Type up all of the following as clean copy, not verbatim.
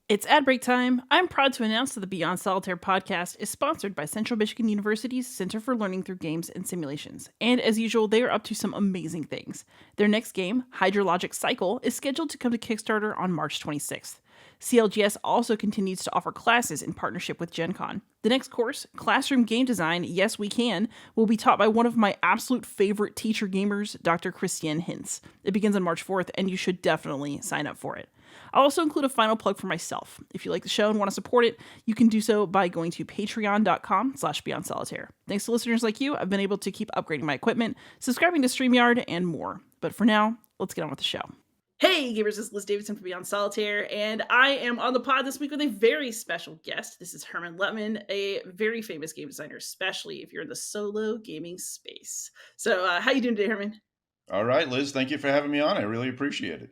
It's ad break time. I'm proud to announce that the Beyond Solitaire podcast is sponsored by Central Michigan University's Center for Learning Through Games and Simulations. And as usual, they are up to some amazing things. Their next game, Hydrologic Cycle, is scheduled to come to Kickstarter on March 26th. CLGS also continues to offer classes in partnership with Gen Con. The next course, Classroom Game Design, Yes We Can, will be taught by one of my absolute favorite teacher gamers, Dr. Christiane Hintz. It begins on March 4th, and you should definitely sign up for it. I'll also include a final plug for myself. If you like the show and want to support it, you can do so by going to patreon.com/beyondsolitaire. Thanks to listeners like you, I've been able to keep upgrading my equipment, subscribing to StreamYard, and more. But for now, let's get on with the show. Hey, gamers, this is Liz Davidson from Beyond Solitaire, and I am on the pod this week with a very special guest. This is Hermann Luttmann, a very famous game designer, especially if you're in the solo gaming space. So, how you doing today, Hermann? All right, Liz, thank you for having me on. I really appreciate it.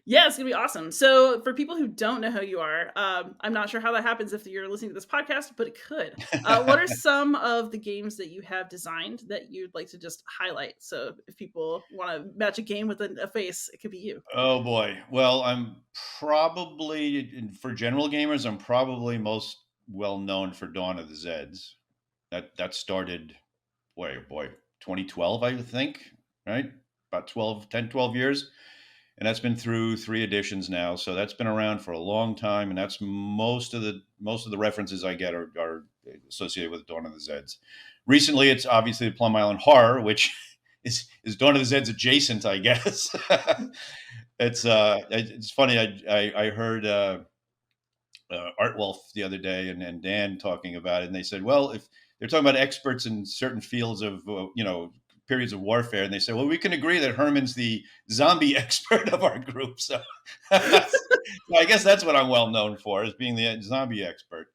Yeah, it's gonna be awesome. So, for people who don't know who you are, I'm not sure how that happens if you're listening to this podcast, but it could. What are some of the games that you have designed that you'd like to just highlight? So, if people want to match a game with a face, it could be you. Oh boy. Well, I'm probably for general gamers, I'm probably most well known for Dawn of the Zeds. That started, boy, 2012, I think, right? About 12 years. And that's been through 3 editions now. So that's been around for a long time, and that's most of the references I get are associated with Dawn of the Zeds. Recently, it's obviously the Plum Island Horror, which is Dawn of the Zeds adjacent, I guess. It's funny. I heard Art Wolf the other day and Dan talking about it, and they said, well, if they're talking about experts in certain fields of periods of warfare, and they said, well, we can agree that Herman's the zombie expert of our group. So I guess that's what I'm well known for, as being the zombie expert.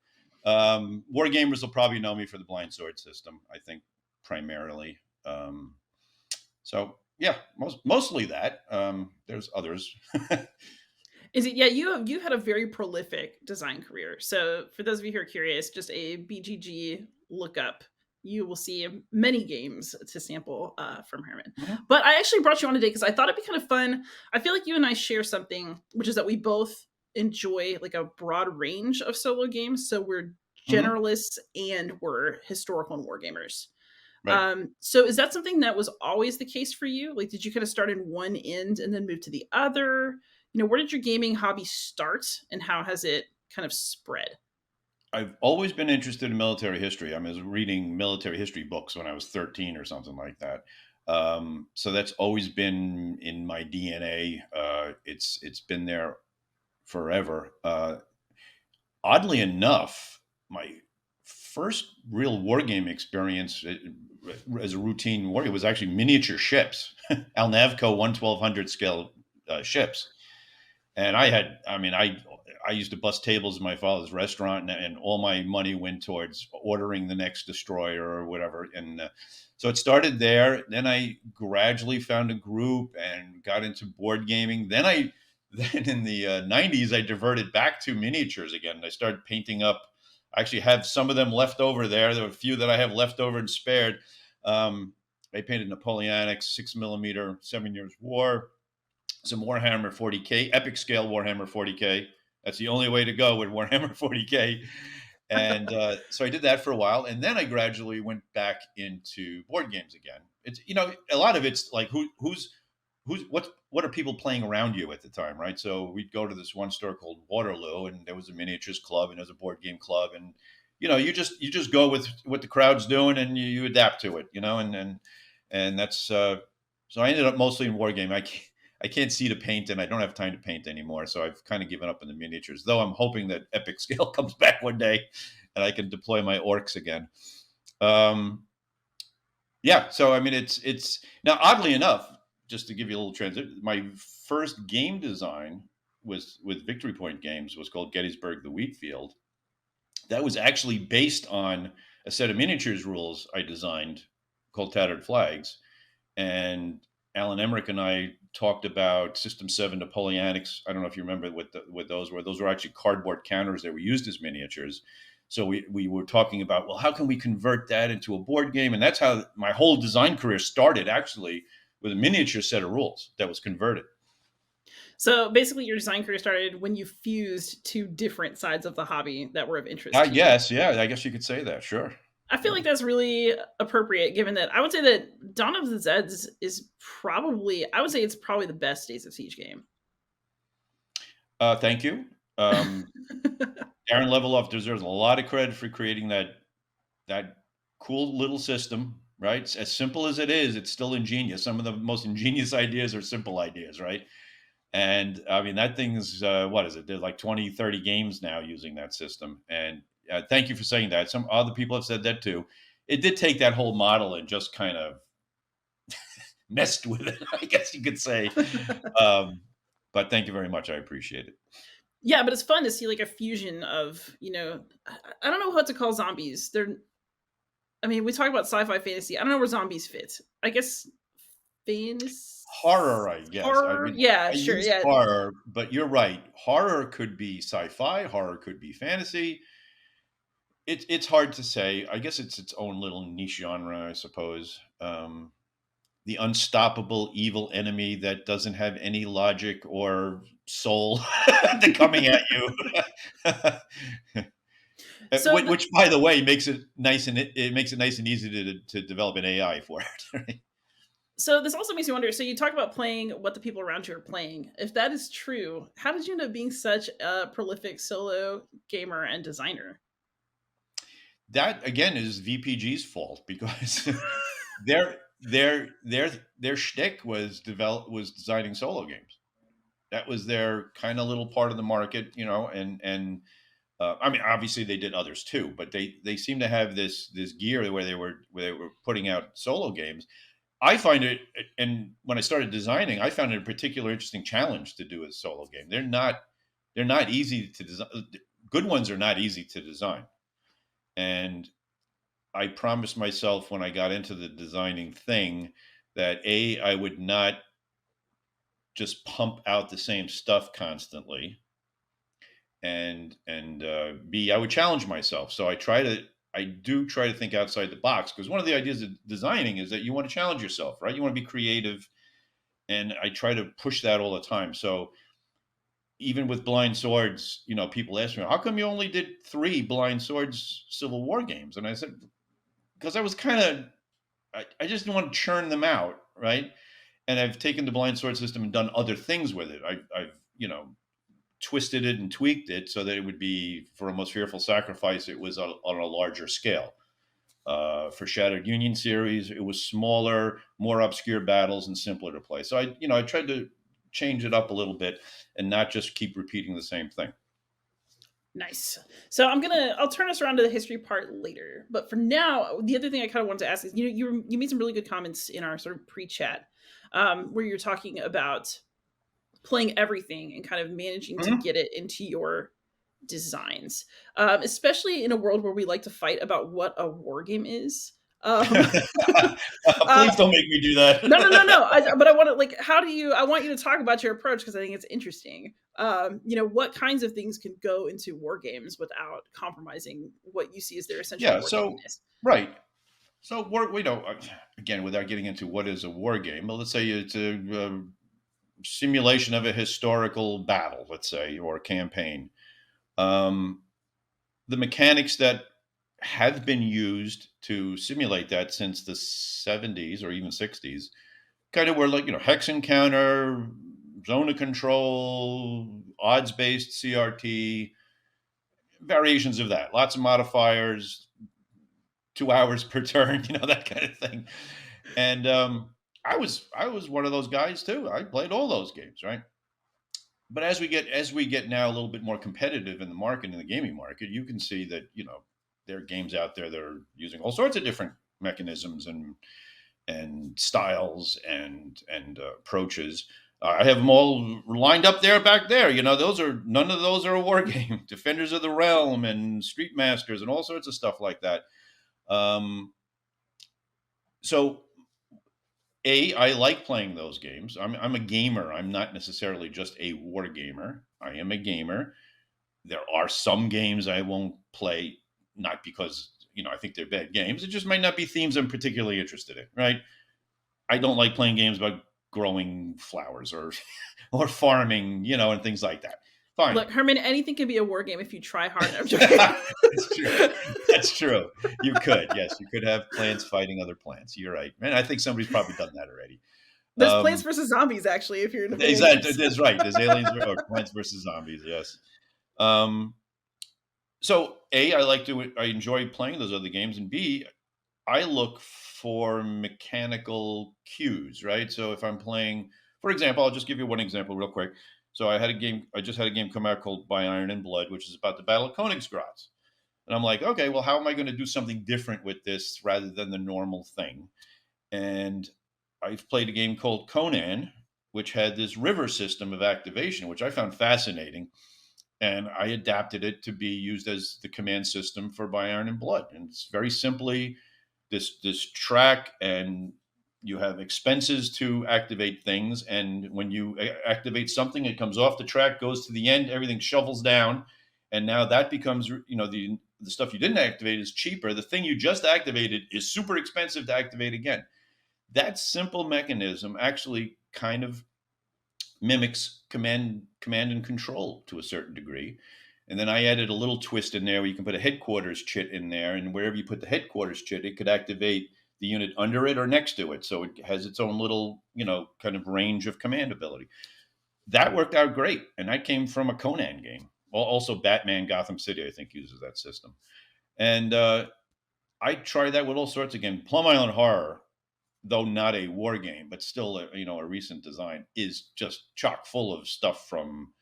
War gamers will probably know me for the blind sword system, I think, primarily. So yeah, mostly that. There's others. Is it? Yeah, you had a very prolific design career. So, for those of you who are curious, just a BGG lookup, you will see many games to sample from Hermann. Mhm. But I actually brought you on today because I thought it'd be kind of fun. I feel like you and I share something, which is that we both enjoy like a broad range of solo games. So we're Mhm. generalists and we're historical and war gamers. Right. So is that something that was always the case for you? Like, did you kind of start in one end and then move to the other? Where did your gaming hobby start and how has it kind of spread? I've always been interested in military history. I was reading military history books when I was 13 or something like that. So that's always been in my DNA. It's been there forever. Oddly enough, my first real war game experience as a routine warrior was actually miniature ships, Alnavco 1/1200 scale ships. And I used to bust tables in my father's restaurant, and all my money went towards ordering the next destroyer or whatever. And so it started there. Then I gradually found a group and got into board gaming. Then in the 90s, I diverted back to miniatures again. I started painting up. I actually have some of them left over there. There are a few that I have left over and spared. I painted Napoleonic 6mm 7 Years War, some Warhammer 40K, epic scale Warhammer 40K. That's the only way to go with Warhammer 40K. And so I did that for a while, and then I gradually went back into board games again. It's a lot of it's like what are people playing around you at the time, right? So we'd go to this one store called Waterloo, and there was a miniatures club and there's a board game club, and you just go with what the crowd's doing and you adapt to it, and that's so I ended up mostly in war game. I can't see to paint, and I don't have time to paint anymore. So I've kind of given up on the miniatures, though I'm hoping that epic scale comes back one day and I can deploy my orcs again. Yeah. So, I mean, it's now oddly enough, just to give you a little transition, my first game design was with Victory Point Games, was called Gettysburg the Wheat Field. That was actually based on a set of miniatures rules I designed called Tattered Flags. And Alan Emmerich and I talked about System 7 Napoleonics. I don't know if you remember what those were. Those were actually cardboard counters that were used as miniatures. So we were talking about, well, how can we convert that into a board game? And that's how my whole design career started, actually, with a miniature set of rules that was converted. So basically, your design career started when you fused two different sides of the hobby that were of interest I to you. guess, yeah, I guess you could say that. Sure. I feel Yeah. like that's really appropriate, given that I would say that Dawn of the Zeds is probably, I would say it's probably the best Days of Siege game. Thank you. Um, Aaron Leveloff deserves a lot of credit for creating that cool little system, right? As simple as it is, it's still ingenious. Some of the most ingenious ideas are simple ideas, right? And I mean, that thing's, what is it? There's like 20, 30 games now using that system. And thank you for saying that. Some other people have said that too. It did take that whole model and just kind of messed with it, I guess you could say. Um, but thank you very much. I appreciate it. Yeah, but it's fun to see like a fusion of, I don't know what to call zombies. I mean, we talk about sci-fi fantasy. I don't know where zombies fit. I guess fantasy Horror, I guess. I horror. mean, Yeah, I sure. used Yeah. horror, but you're right. Horror could be sci-fi. Horror could be fantasy. It's hard to say. I guess it's its own little niche genre, I suppose. The unstoppable evil enemy that doesn't have any logic or soul coming at you. So Which, by the way, makes it nice, and it makes it nice and easy to develop an AI for it. Right? so this also makes me wonder. So you talk about playing what the people around you are playing. If that is true, how did you end up being such a prolific solo gamer and designer? That again is VPG's fault because their shtick was designing solo games. That was their kind of little part of the market, and I mean, obviously they did others too, but they seem to have this gear where they were putting out solo games. I find it, and when I started designing, I found it a particular interesting challenge to do a solo game. They're not easy to design. Good ones are not easy to design, and I promised myself when I got into the designing thing that I would not just pump out the same stuff constantly, and B, I would challenge myself. So I do try to think outside the box, because one of the ideas of designing is that you want to challenge yourself, right? You want to be creative, and I try to push that all the time. So even with Blind Swords, people ask me, how come you only did 3 Blind Swords Civil War games? And I said, because I was kind of, I just didn't want to churn them out, right? And I've taken the Blind Sword system and done other things with it. I've twisted it and tweaked it so that it would be, for a Most Fearful Sacrifice, it was on a larger scale. For Shattered Union series, it was smaller, more obscure battles, and simpler to play. So I tried to change it up a little bit and not just keep repeating the same thing. Nice. So I'll turn us around to the history part later. But for now, the other thing I kind of wanted to ask is, you made some really good comments in our sort of pre-chat, where you're talking about playing everything and kind of managing to Mhm. get it into your designs, especially in a world where we like to fight about what a war game is. Um, uh, Please don't make me do no, no, no, that. no. But I want to like, how do you? I want you to talk about your approach because I think it's interesting. What kinds of things can go into war games without compromising what you see as their essential Yeah. So wargaminess? right. So again, without getting into what is a war game, but let's say it's a simulation of a historical battle, let's say, or a campaign. Um, the mechanics that have been used to simulate that since the 70s or even 60s kind of were like, hex encounter, zone of control, odds based CRT, variations of that, lots of modifiers, 2 hours per turn, that kind of thing. And I was one of those guys too. I played all those games, right? But as we get now a little bit more competitive in the market, in the gaming market, you can see that there are games out there that are using all sorts of different mechanisms and styles and approaches. I have them all lined up there back there. None of those are a war game. Defenders of the Realm and Street Masters and all sorts of stuff like that. So I like playing those games. I'm a gamer. I'm not necessarily just a war gamer. I am a gamer. There are some games I won't play, not because I think they're bad games. It just might not be themes I'm particularly interested in. Right? I don't like playing games about growing flowers or or farming, and things like that. Fine. Look, Herman, anything can be a war game if you try hard. I'm joking. That's true. That's true. You could, yes, you could have plants fighting other plants. You're right, man. I think somebody's probably done that already. There's Plants vs Zombies actually, if you're into video Exactly. games. That's right. There's aliens or plants versus zombies. Yes. Um, so I enjoy playing those other games, and B, I look for mechanical cues, right? So if I'm playing, for example, I'll just give you one example real quick. So I just had a game come out called By Iron and Blood, which is about the Battle of Königsgrätz. And I'm like, okay, well, how am I going to do something different with this rather than the normal thing? And I've played a game called Conan, which had this river system of activation, which I found fascinating. And I adapted it to be used as the command system for By Iron and Blood. And it's very simply this track, and you have expenses to activate things. And when you activate something, it comes off the track, goes to the end, everything shovels down, and now that becomes the stuff you didn't activate is cheaper. The thing you just activated is super expensive to activate again. That simple mechanism actually kind of mimics command and control to a certain degree. And then I added a little twist in there where you can put a headquarters chit in there, and wherever you put the headquarters chit, it could activate the unit under it or next to it. So it has its own little, kind of range of command ability. That worked out great. And that came from a Conan game. Also, Batman Gotham City, I think, uses that system. And I tried that with all sorts of games. Plum Island Horror, though not a war game, but still a recent design, is just chock full of stuff from,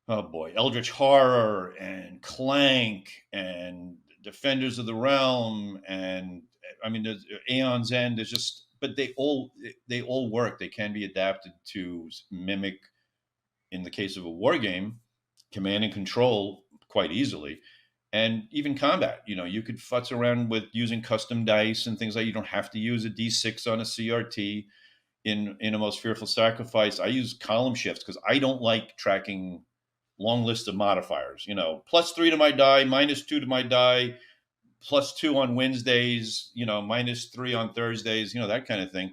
oh boy, Eldritch Horror and Clank and Defenders of the Realm, and I mean, there's Aeon's End. There's just, but they all work. They can be adapted to mimic, in the case of a war game, command and control quite easily. And even combat, you could futz around with using custom dice and things like. You don't have to use a D6 on a CRT. In a Most Fearful Sacrifice, I use column shifts because I don't like tracking long list of modifiers. +3 to my die, -2 to my die, +2 on Wednesdays, -3 on Thursdays, that kind of thing.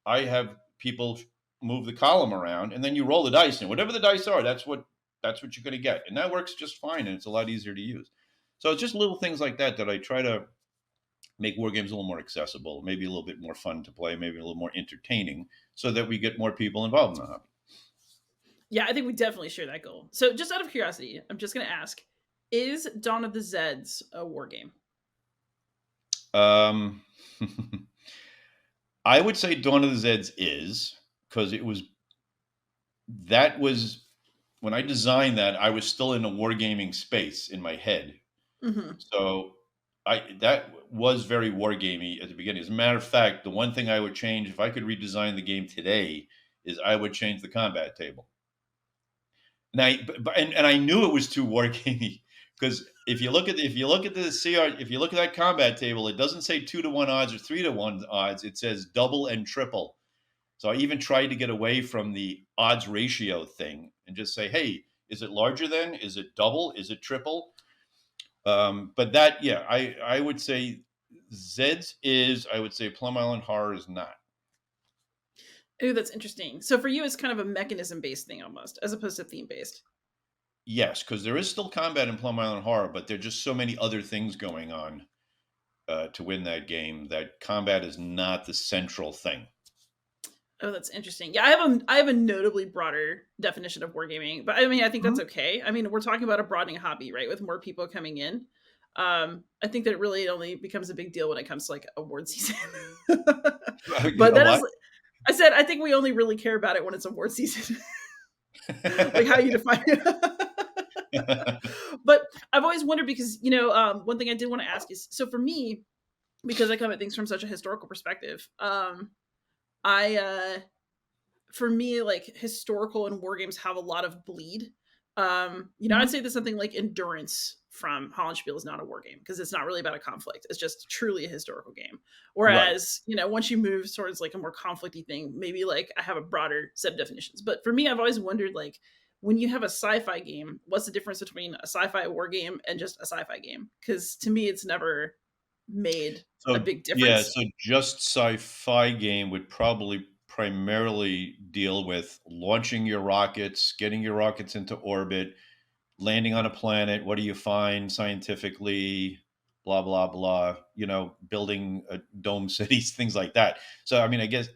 I have people move the column around, and then you roll the dice, and whatever the dice are, that's what you're going to get, and that works just fine, and it's a lot easier to use. So it's just little things like that I try to make war games a little more accessible, maybe a little bit more fun to play, maybe a little more entertaining, so that we get more people involved in the hobby. Yeah, I think we definitely share that goal. So just out of curiosity, I'm just going to ask, is Dawn of the Zeds a war game? Um, I would say Dawn of the Zeds is, because that was when I designed that, I was still in a wargaming space in my head. Mm-hmm. So that was very wargamey at the beginning. As a matter of fact, the one thing I would change if I could redesign the game today is I would change the combat table. And I knew it was too wargamey because if you look at that combat table, it doesn't say 2-to-1 odds or 3-to-1 odds. It says double and triple. So I even tried to get away from the odds ratio thing and just say, hey, is it larger than? Is it double? Is it triple? But that, yeah, I would say Zeds is. I would say Plum Island Horror is not. Oh, that's interesting. So for you, it's kind of a mechanism-based thing almost, as opposed to theme-based. Yes, because there is still combat in Plum Island Horror, but there are just so many other things going on to win that game that combat is not the central thing. Oh, that's interesting. Yeah, I have a notably broader definition of wargaming, but I mean, I think that's okay. I mean, we're talking about a broadening hobby, right? With more people coming in. I think that it really only becomes a big deal when it comes to like award season. But that is, I said, I think we only really care about it when it's award season. Like how you define it. But I've always wondered because, one thing I did want to ask is, so for me, because I come at things from such a historical perspective, for me, like historical and war games have a lot of bleed. I'd say there's something like endurance from Hollandspiel is not a war game because it's not really about a conflict. It's just truly a historical game. Right. Whereas, once you move towards like a more conflicty thing, maybe like I have a broader set of definitions. But for me, I've always wondered like when you have a sci-fi game, what's the difference between a sci-fi war game and just a sci-fi game? Because to me, it's never made a So big yeah, difference. so just sci-fi game would probably primarily deal with launching your rockets, getting your rockets into orbit, landing on a planet. What do you find scientifically? Blah blah blah. Building dome cities, things like that. So I mean, I guess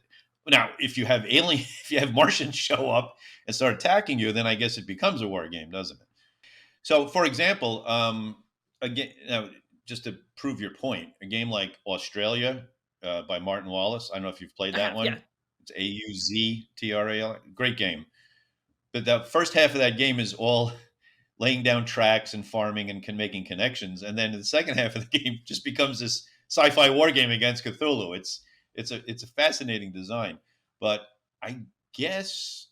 now if you have alien, if you have Martians show up and start attacking you, then I guess it becomes a war game, doesn't it? So, for example, again, just to prove your point, a game like Australia by Martin Wallace. I don't know if you've played I that have, yeah. one. It's Auztral. Great game. But the first half of that game is all laying down tracks and farming and making connections, and then the second half of the game just becomes this sci-fi war game against Cthulhu. It's a fascinating design, but I guess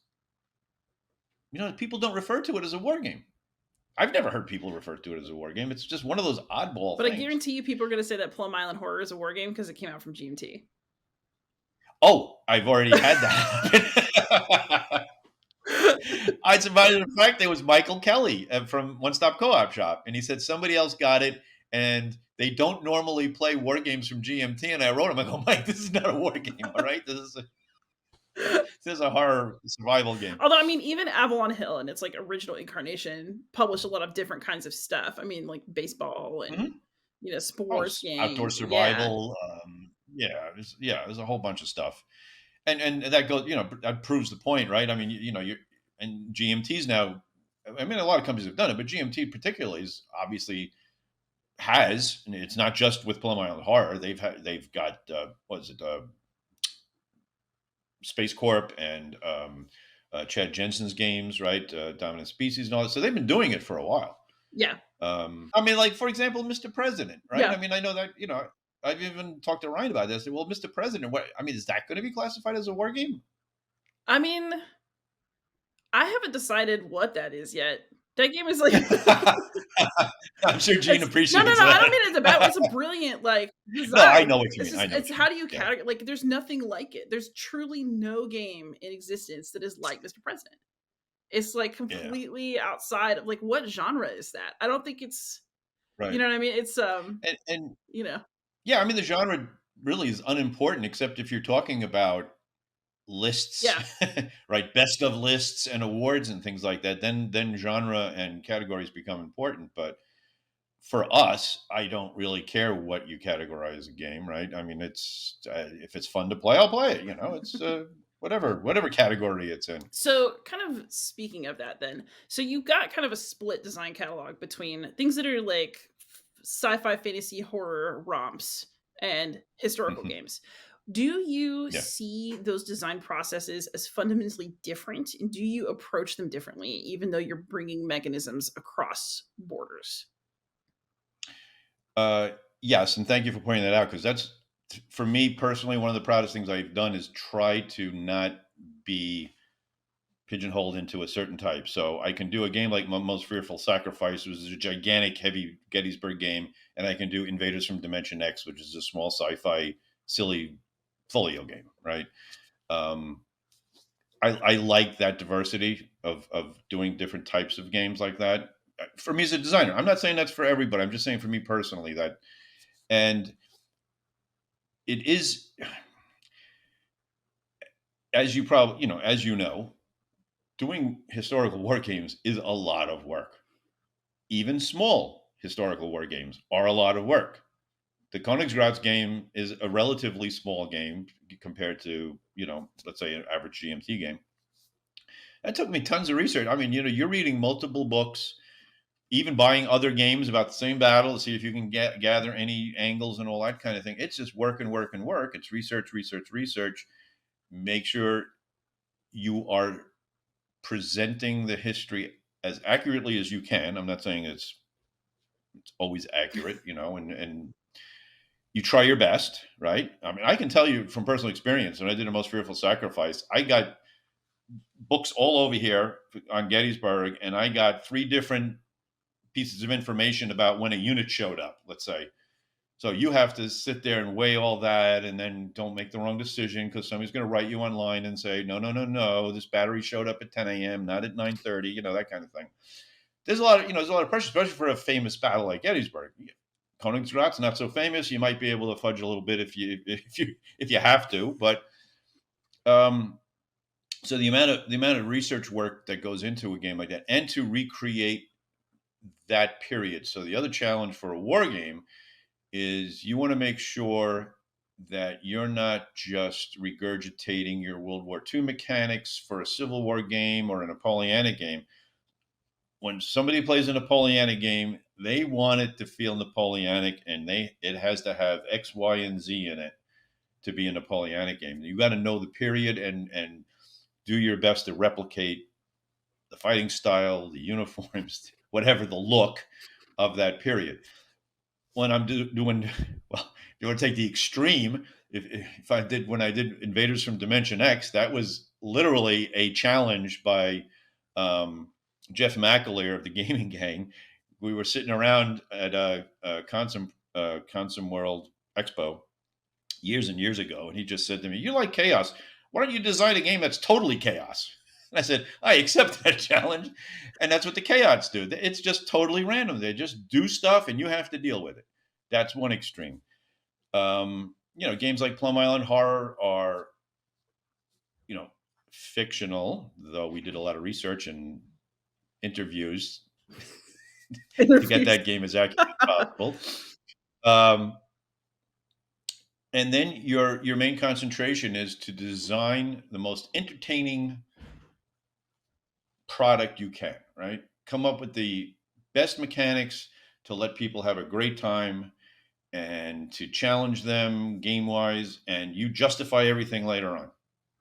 people don't refer to it as a war game. I've never heard people refer to it as a war game. It's just one of those oddball But I things. guarantee you people are going to say that Plum Island Horror is a war game because it came out from GMT. Oh, I've already had that happen. As a matter of fact, there was Michael Kelly from One Stop Co-op Shop, and he said somebody else got it, and they don't normally play war games from GMT. And I wrote him, I go, Mike, this is not a war game, all right? This is a horror survival game. Although, I mean, even Avalon Hill and its like original incarnation published a lot of different kinds of stuff. I mean, like baseball and Mm-hmm. sports Outdoor games. Yeah, survival. There's a whole bunch of stuff, and that goes. That proves the point, right? I mean, and GMT's now. I mean, a lot of companies have done it, but GMT particularly is obviously has. And it's not just with Plum Island Horror. They've got what is it? Space Corp and Chad Jensen's games, right? Dominant Species and all that. So they've been doing it for a while. yeah, I mean, like for example, Mr. President, right? I yeah. mean, I know that I've even talked to Ryan about this. I said, well, Mr. President, what? I mean, is that going to be classified as a war game? I mean, I haven't decided what that is yet. That game is like I'm sure Gene it's no, no, appreciates no. I don't that. mean it's about. It's a brilliant like No, I design. know what you It's mean. just I know it's what you how mean. do you Yeah, categorize? Like, there's nothing like it. There's truly no game in existence that is like Mr. President. It's like yeah, completely outside of like what genre is that? I don't think it's you right. know what I mean? It's And you know. yeah, I mean, the genre really is unimportant, except if you're talking about lists, Yeah. right? Best of lists and awards and things like that. Then genre and categories become important. But for us, I don't really care what you categorize a game, right? I mean, it's if it's fun to play, I'll play it. It's whatever category it's in. So, kind of speaking of that then. So you got kind of a split design catalog between things that are like sci-fi fantasy horror romps and historical Mhm. games. Do you Yeah. see those design processes as fundamentally different? And do you approach them differently, even though you're bringing mechanisms across borders? Uh, yes, and thank you for pointing that out because that's for me personally one of the proudest things I've done is try to not be pigeonholed into a certain type. So I can do a game like Most Fearful Sacrifice, which is a gigantic, heavy Gettysburg game, and I can do Invaders from Dimension X, which is a small sci-fi, silly folio game, right? Um, I like that diversity of doing different types of games like that. For me as a designer, I'm not saying that's for everybody. I'm just saying for me personally that, and it is, as you probably as doing historical war games is a lot of work. Even small historical war games are a lot of work. The Königsgrätz game is a relatively small game compared to, let's say an average GMT game. That took me tons of research. I mean, you're reading multiple books, even buying other games about the same battle to see if you can gather any angles and all that kind of thing. It's just work and work and work. It's research, research, research. Make sure you are presenting the history as accurately as you can. I'm not saying it's always accurate, and you try your best, right? I mean, I can tell you from personal experience, when I did A Most Fearful Sacrifice, I got books all over here on Gettysburg, and I got 3 different pieces of information about when a unit showed up, let's say. So you have to sit there and weigh all that, and then don't make the wrong decision because somebody's going to write you online and say, no, no, no, no, this battery showed up at 10 a.m., not at 9:30, that kind of thing. There's a lot of, there's a lot of pressure, especially for a famous battle like Gettysburg. Königsgracht's not so famous. You might be able to fudge a little bit if you have to, but um, so the amount of research work that goes into a game like that, and to recreate that period. So the other challenge for a war game is you want to make sure that you're not just regurgitating your World War II mechanics for a Civil War game or a Napoleonic game. When somebody plays a Napoleonic game, they want it to feel Napoleonic, and it has to have X, Y, and Z in it to be a Napoleonic game. You got to know the period and do your best to replicate the fighting style, the uniforms, whatever the look of that period. When I'm doing, well, if you want to take the extreme, if I did, when I did Invaders from Dimension X, that was literally a challenge by Jeff McAleer of the Gaming Gang. We were sitting around at a Consum World Expo years and years ago, and he just said to me, "You like chaos? Why don't you design a game that's totally chaos?" And I said, "I accept that challenge," and that's what the chaos do. It's just totally random. They just do stuff, and you have to deal with it. That's one extreme. Games like Plum Island Horror are, fictional, though we did a lot of research and interviews to get that game as accurate as possible. And then your main concentration is to design the most entertaining product you can, right? Come up with the best mechanics to let people have a great time and to challenge them game wise, and you justify everything later on,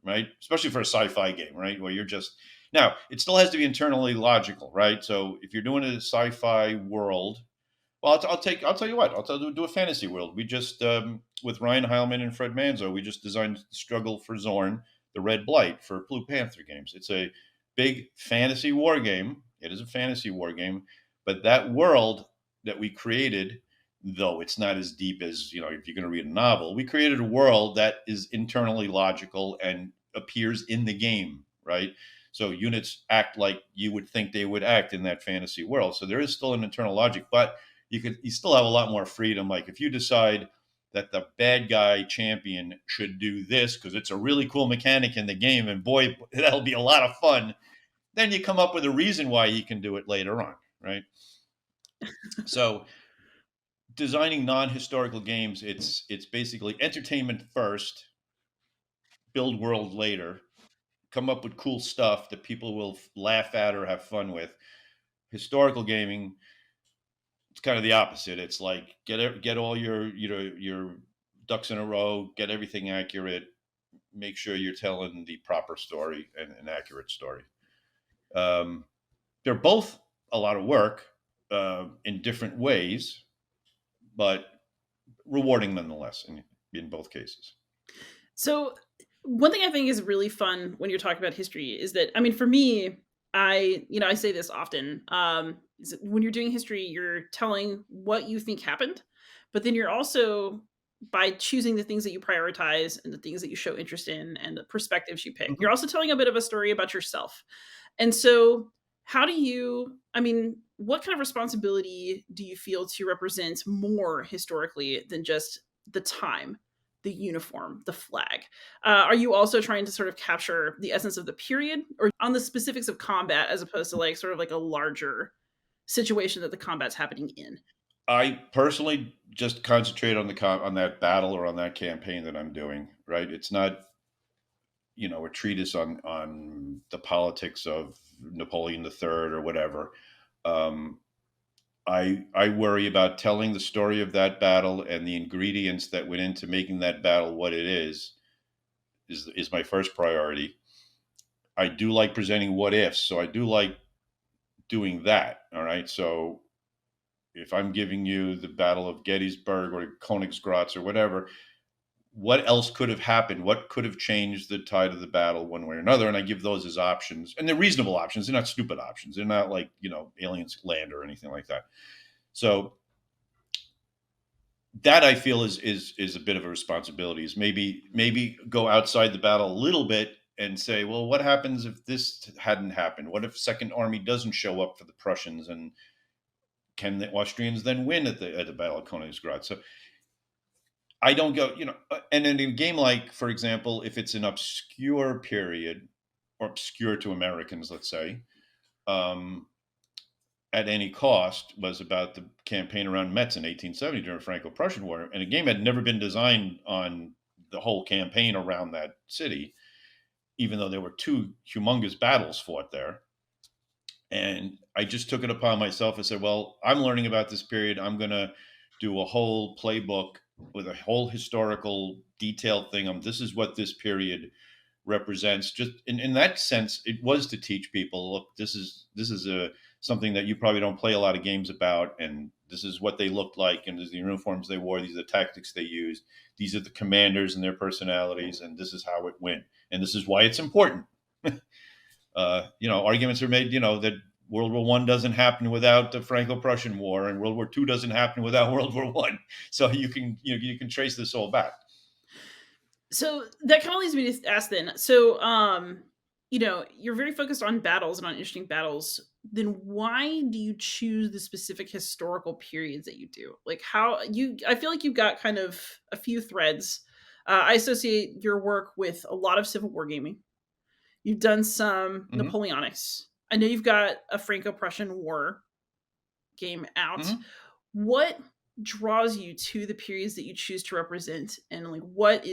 right? Especially for a sci-fi game, right? Where you're just, now it still has to be internally logical, right? So if you're doing a sci-fi world, well, I'll tell you what, do a fantasy world. We just, with Ryan Heilman and Fred Manzo, we just designed Struggle for Zorn, the Red Blight for Blue Panther games. It's a big fantasy war game. It is a fantasy war game, but that world that we created, though it's not as deep as, if you're going to read a novel, we created a world that is internally logical and appears in the game, right? So units act like you would think they would act in that fantasy world. So there is still an internal logic, but you still have a lot more freedom. Like if you decide that the bad guy champion should do this because it's a really cool mechanic in the game, and boy, that'll be a lot of fun, then you come up with a reason why he can do it later on, right? So designing non-historical games, it's basically entertainment first, build world later, come up with cool stuff that people will laugh at or have fun with. Historical gaming, it's kind of the opposite. It's like get all your ducks in a row, get everything accurate, make sure you're telling the proper story and an accurate story. They're both a lot of work in different ways, but rewarding nonetheless in both cases. So one thing I think is really fun when you're talking about history is that, I mean, for me, I say this often, is that when you're doing history, you're telling what you think happened, but then you're also, by choosing the things that you prioritize and the things that you show interest in and the perspectives you pick, Mm-hmm. you're also telling a bit of a story about yourself. And so, how do you, I mean, what kind of responsibility do you feel to represent more historically than just the time, the uniform, the flag? Are you also trying to sort of capture the essence of the period or on the specifics of combat as opposed to like sort of like a larger situation that the combat's happening in? I personally just concentrate on on that battle or on that campaign that I'm doing. Right, it's not a treatise on the politics of Napoleon III or whatever. Um, I worry about telling the story of that battle, and the ingredients that went into making that battle what it is my first priority. I do like presenting what ifs, so I do like doing that. All right, so if I'm giving you the Battle of Gettysburg or Königsgracht or whatever, what else could have happened? What could have changed the tide of the battle one way or another? And I give those as options, and they're reasonable options. They're not stupid options. They're not like, aliens land or anything like that. So that I feel is a bit of a responsibility. Is maybe go outside the battle a little bit and say, well, what happens if this hadn't happened? What if Second Army doesn't show up for the Prussians, and can the Austrians then win at the Battle of Königsgrad? So I don't go, and in a game like, for example, if it's an obscure period or obscure to Americans, let's say, um, at any cost was about the campaign around Metz in 1870 during the Franco-Prussian War, and a game had never been designed on the whole campaign around that city, even though there were two humongous battles fought there. And I just took it upon myself and said, well, I'm learning about this period. I'm going to do a whole playbook with a whole historical detailed thing on this is what this period represents. Just in that sense, it was to teach people, look, this is a something that you probably don't play a lot of games about, and this is what they looked like, and these are the uniforms they wore, these are the tactics they used, these are the commanders and their personalities, and this is how it went, and this is why it's important. Arguments are made, that World War One doesn't happen without the Franco-Prussian War, and World War Two doesn't happen without World War One. So you can trace this all back. So that kind of leads me to ask then. So, you're very focused on battles and on interesting battles. Then why do you choose the specific historical periods that you do? Like I feel like you've got kind of a few threads. I associate your work with a lot of Civil War gaming. You've done some Mm-hmm. Napoleonics. I know you've got a Franco-Prussian War game out. Mm-hmm. What draws you to the periods that you choose to represent, and like what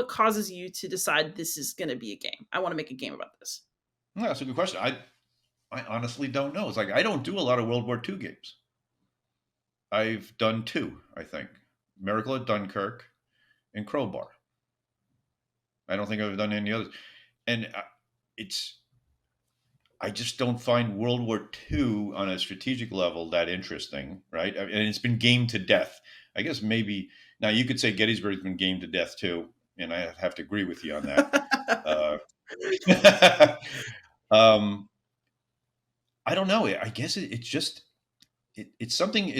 causes you to decide this is going to be a game? I want to make a game about this. Yeah, that's a good question. I honestly don't know. It's like I don't do a lot of World War II games. I've done two, I think. Miracle at Dunkirk and Crowbar. I don't think I've done any others. And I just don't find World War II on a strategic level that interesting, right? And it's been gamed to death. I guess maybe now you could say Gettysburg's been gamed to death too, and I have to agree with you on that. I don't know. I guess it's just it's something.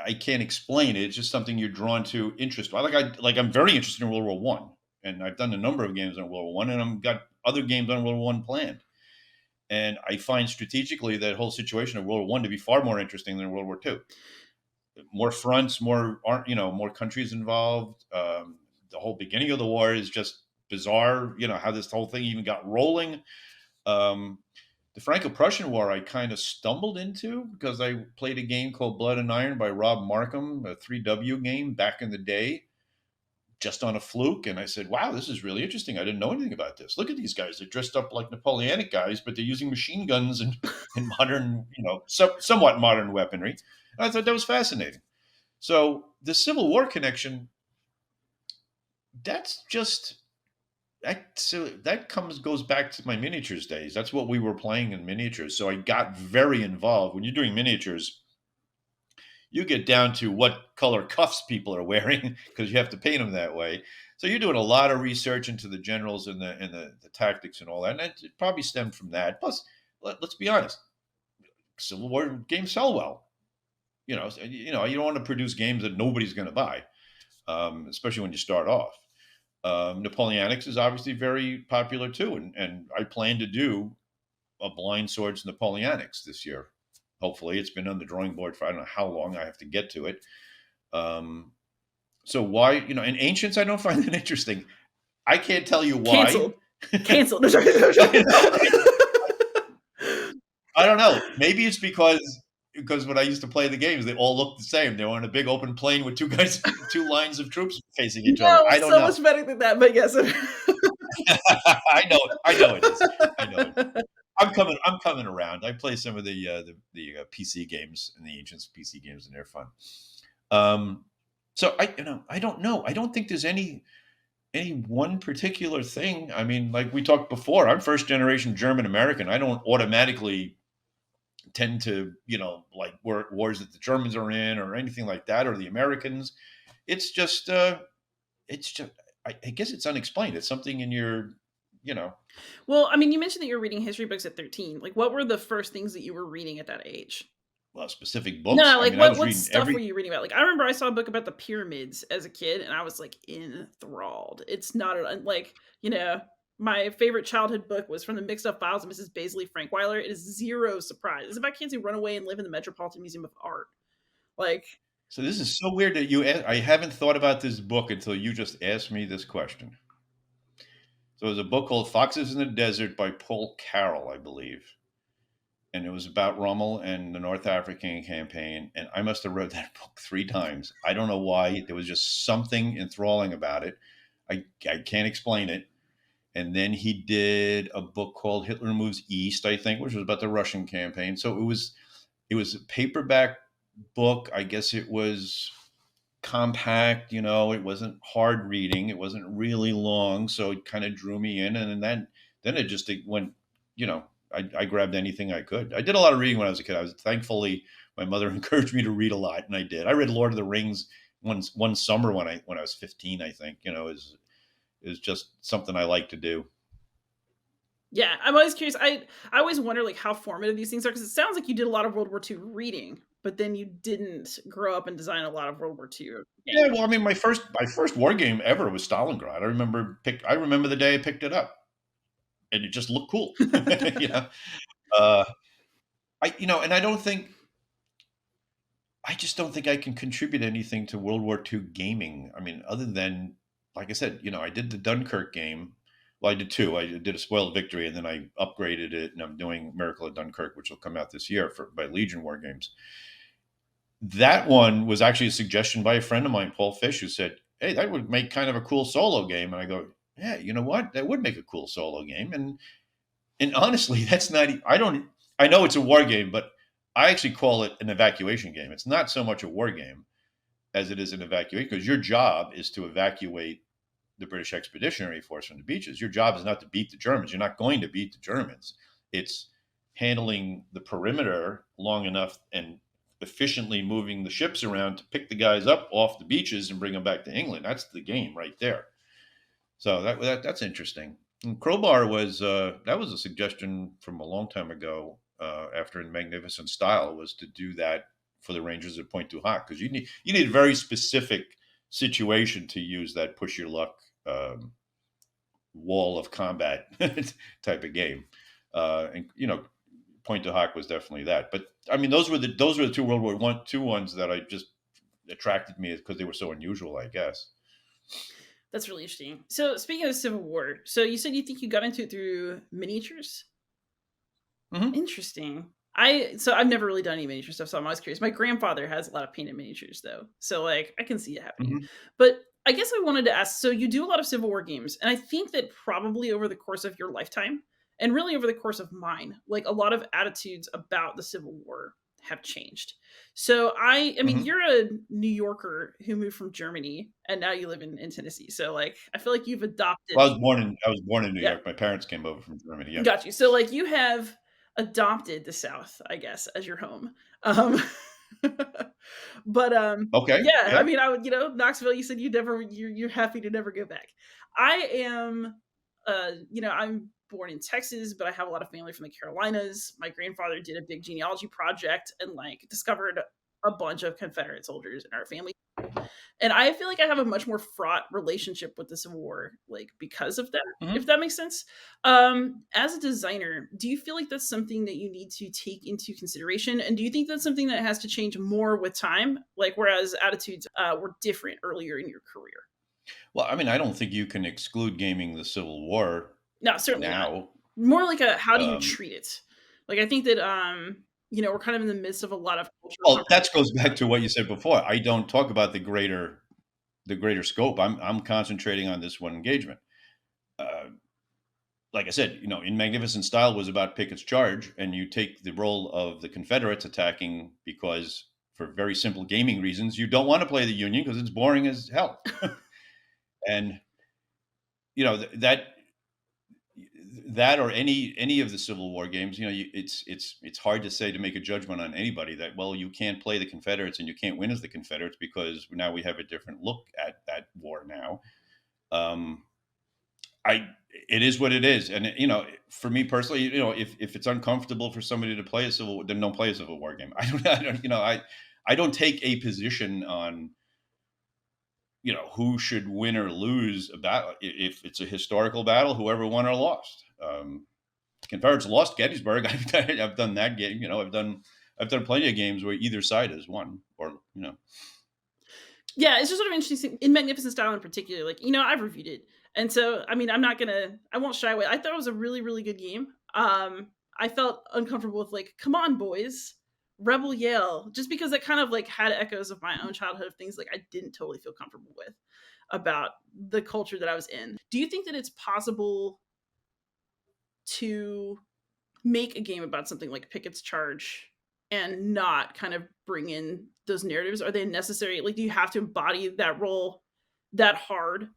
I can't explain it. It's just something you're drawn to interest. I'm very interested in World War One, and I've done a number of games on World War One, and I've got other games on World War One planned. And I find strategically that whole situation of World War One to be far more interesting than World War Two. More fronts, more countries involved. The whole beginning of the war is just bizarre. How this whole thing even got rolling. The Franco-Prussian War I kind of stumbled into because I played a game called Blood and Iron by Rob Markham, a 3W game back in the day, just on a fluke. And I said, wow, this is really interesting. I didn't know anything about this. Look at these guys. They're dressed up like Napoleonic guys, but they're using machine guns and modern, somewhat modern weaponry. And I thought that was fascinating. So the Civil War connection, that's just... that goes back to my miniatures days. That's what we were playing in miniatures. So I got very involved. When you're doing miniatures, you get down to what color cuffs people are wearing because you have to paint them that way. So you're doing a lot of research into the generals and the tactics and all that. And it probably stemmed from that. Plus, let's be honest, Civil War games sell well. You don't want to produce games that nobody's going to buy, especially when you start off. Napoleonics is obviously very popular too, and I plan to do a Blind Swords Napoleonics this year. Hopefully, it's been on the drawing board for I don't know how long. I have to get to it. So why, in Ancients, I don't find that interesting. I can't tell you why. Canceled. I don't know. Maybe it's because when I used to play the games, they all looked the same. They were on a big open plain with two lines of troops facing each other. I don't know. Much better than that, but yes. I know it is. I know it. I'm coming around. I play some of the PC games and the Ancients PC games, and they're fun. So I don't know. I don't think there's any one particular thing. I mean, like we talked before, I'm first generation German American. I don't automatically tend to, like wars that the Germans are in or anything like that, or the Americans. It's just I guess it's unexplained. It's something in your, you know, Well, I mean, you mentioned that you're reading history books at 13. Like, what were the first things that you were reading at that age? specific No, books. no, I like mean, I was what reading stuff were every. you reading about? Like, I remember I saw a book about the pyramids as a kid, and I was like enthralled. It's not like my favorite childhood book was from the Mixed Up Files of Mrs. Baisley Frankweiler. It is zero surprise. It's about kids who run away and live in the Metropolitan Museum of Art. Like, So this is so weird that I haven't thought about this book until you just asked me this question. So there's a book called Foxes in the Desert by Paul Carroll, I believe. And it was about Rommel and the North African campaign. And I must have read that book 3 times. I don't know why. There was just something enthralling about it. I can't explain it. And then he did a book called Hitler Moves East, I think, which was about the Russian campaign. So it was a paperback book. I guess it was compact, it wasn't hard reading, it wasn't really long, so it kind of drew me in. And then it went, you know, I grabbed anything I could. I did a lot of reading when I was a kid. I was thankfully my mother encouraged me to read a lot, and I did. I read Lord of the Rings one summer when I was 15, I think. Is just something I like to do. yeah, I'm always curious. I always wonder like how formative these things are because it sounds like you did a lot of World War II reading, but then you didn't grow up and design a lot of World War II Yeah, games. well, I mean, my first war game ever was Stalingrad. I remember the day I picked it up, and it just looked cool. you know, uh, and I just don't think I can contribute anything to World War II gaming. I mean, other than, like I said, I did the Dunkirk game. Well, I did two. I did a Spoiled Victory, and then I upgraded it, and I'm doing Miracle at Dunkirk, which will come out this year by Legion War Games. That one was actually a suggestion by a friend of mine, Paul Fish, who said, "Hey, that would make kind of a cool solo game." And I go, "Yeah, you know what? That would make a cool solo game." And honestly, that's not. I don't. I know it's a war game, but I actually call it an evacuation game. It's not so much a war game as it is an evacuation, because your job is to evacuate the British Expeditionary Force from the beaches. Your job is not to beat the Germans. You're not going to beat the Germans. It's handling the perimeter long enough and efficiently moving the ships around to pick the guys up off the beaches and bring them back to England. That's the game right there. So that's interesting. And Crowbar was a suggestion from a long time ago. After in Magnificent Style, was to do that for the Rangers at Point du Hoc, because you need a very specific situation to use that push your luck wall of combat type of game. And Point du Hoc was definitely that. But I mean, those were the two World War One, two ones that I just attracted me because they were so unusual, I guess. That's really interesting. So speaking of the Civil War, so you said you think you got into it through miniatures? Hmm. Interesting. I've never really done any miniature stuff, so I'm always curious. My grandfather has a lot of painted miniatures though. So like I can see it happening. Hmm. But I guess I wanted to ask, so you do a lot of Civil War games, and I think that probably over the course of your lifetime, and really over the course of mine, like a lot of attitudes about the Civil War have changed. So I mean, Hmm. you're a New Yorker who moved from Germany and now you live in Tennessee. So like I feel like you've adopted. Well, I was born in New Yeah, York. My parents came over from Germany. Yeah. got you. So like you have adopted the South, I guess, as your home. Um but Okay. yeah, I Yeah. mean I would, Knoxville, you said you're happy to never go back. I am I'm born in Texas, but I have a lot of family from the Carolinas. My grandfather did a big genealogy project and like discovered a bunch of Confederate soldiers in our family. And I feel like I have a much more fraught relationship with the Civil War, like because of that, if Hmm. that makes sense. As a designer, do you feel like that's something that you need to take into consideration? And do you think that's something that has to change more with time? Like, whereas attitudes were different earlier in your career? Well, I mean, I don't think you can exclude gaming the Civil War No, certainly not. now. More like a how do you Um, treat it? Like, I think that, we're kind of in the midst of a lot of cultural well, that conversations goes about back it. to what you said before. I don't talk about the greater scope. I'm concentrating on this one engagement. Uh, like I said, in Magnificent Style was about Pickett's charge, and you take the role of the Confederates attacking because, for very simple gaming reasons, you don't want to play the Union because it's boring as hell. And that or any of the Civil War games, it's hard to say, to make a judgment on anybody that, well, you can't play the Confederates and you can't win as the Confederates because now we have a different look at that war now. Um, I it is what it is, and for me personally, if it's uncomfortable for somebody to play a civil, then don't play a Civil War game. I don't take a position on who should win or lose a battle. If it's a historical battle, whoever won or lost. Confederates lost Gettysburg. I've done that game. I've done plenty of games where either side has won, or. Yeah, it's just sort of interesting in Magnificent Style in particular. Like, I've reviewed it, and so I mean, I won't shy away. I thought it was a really, really good game. I felt uncomfortable with like, come on, boys, Rebel Yell, just because it kind of like had echoes of my own childhood of things like I didn't totally feel comfortable with about the culture that I was in. Do you think that it's possible to make a game about something like Pickett's Charge and not kind of bring in those narratives? Are they necessary? Like, do you have to embody that role that hard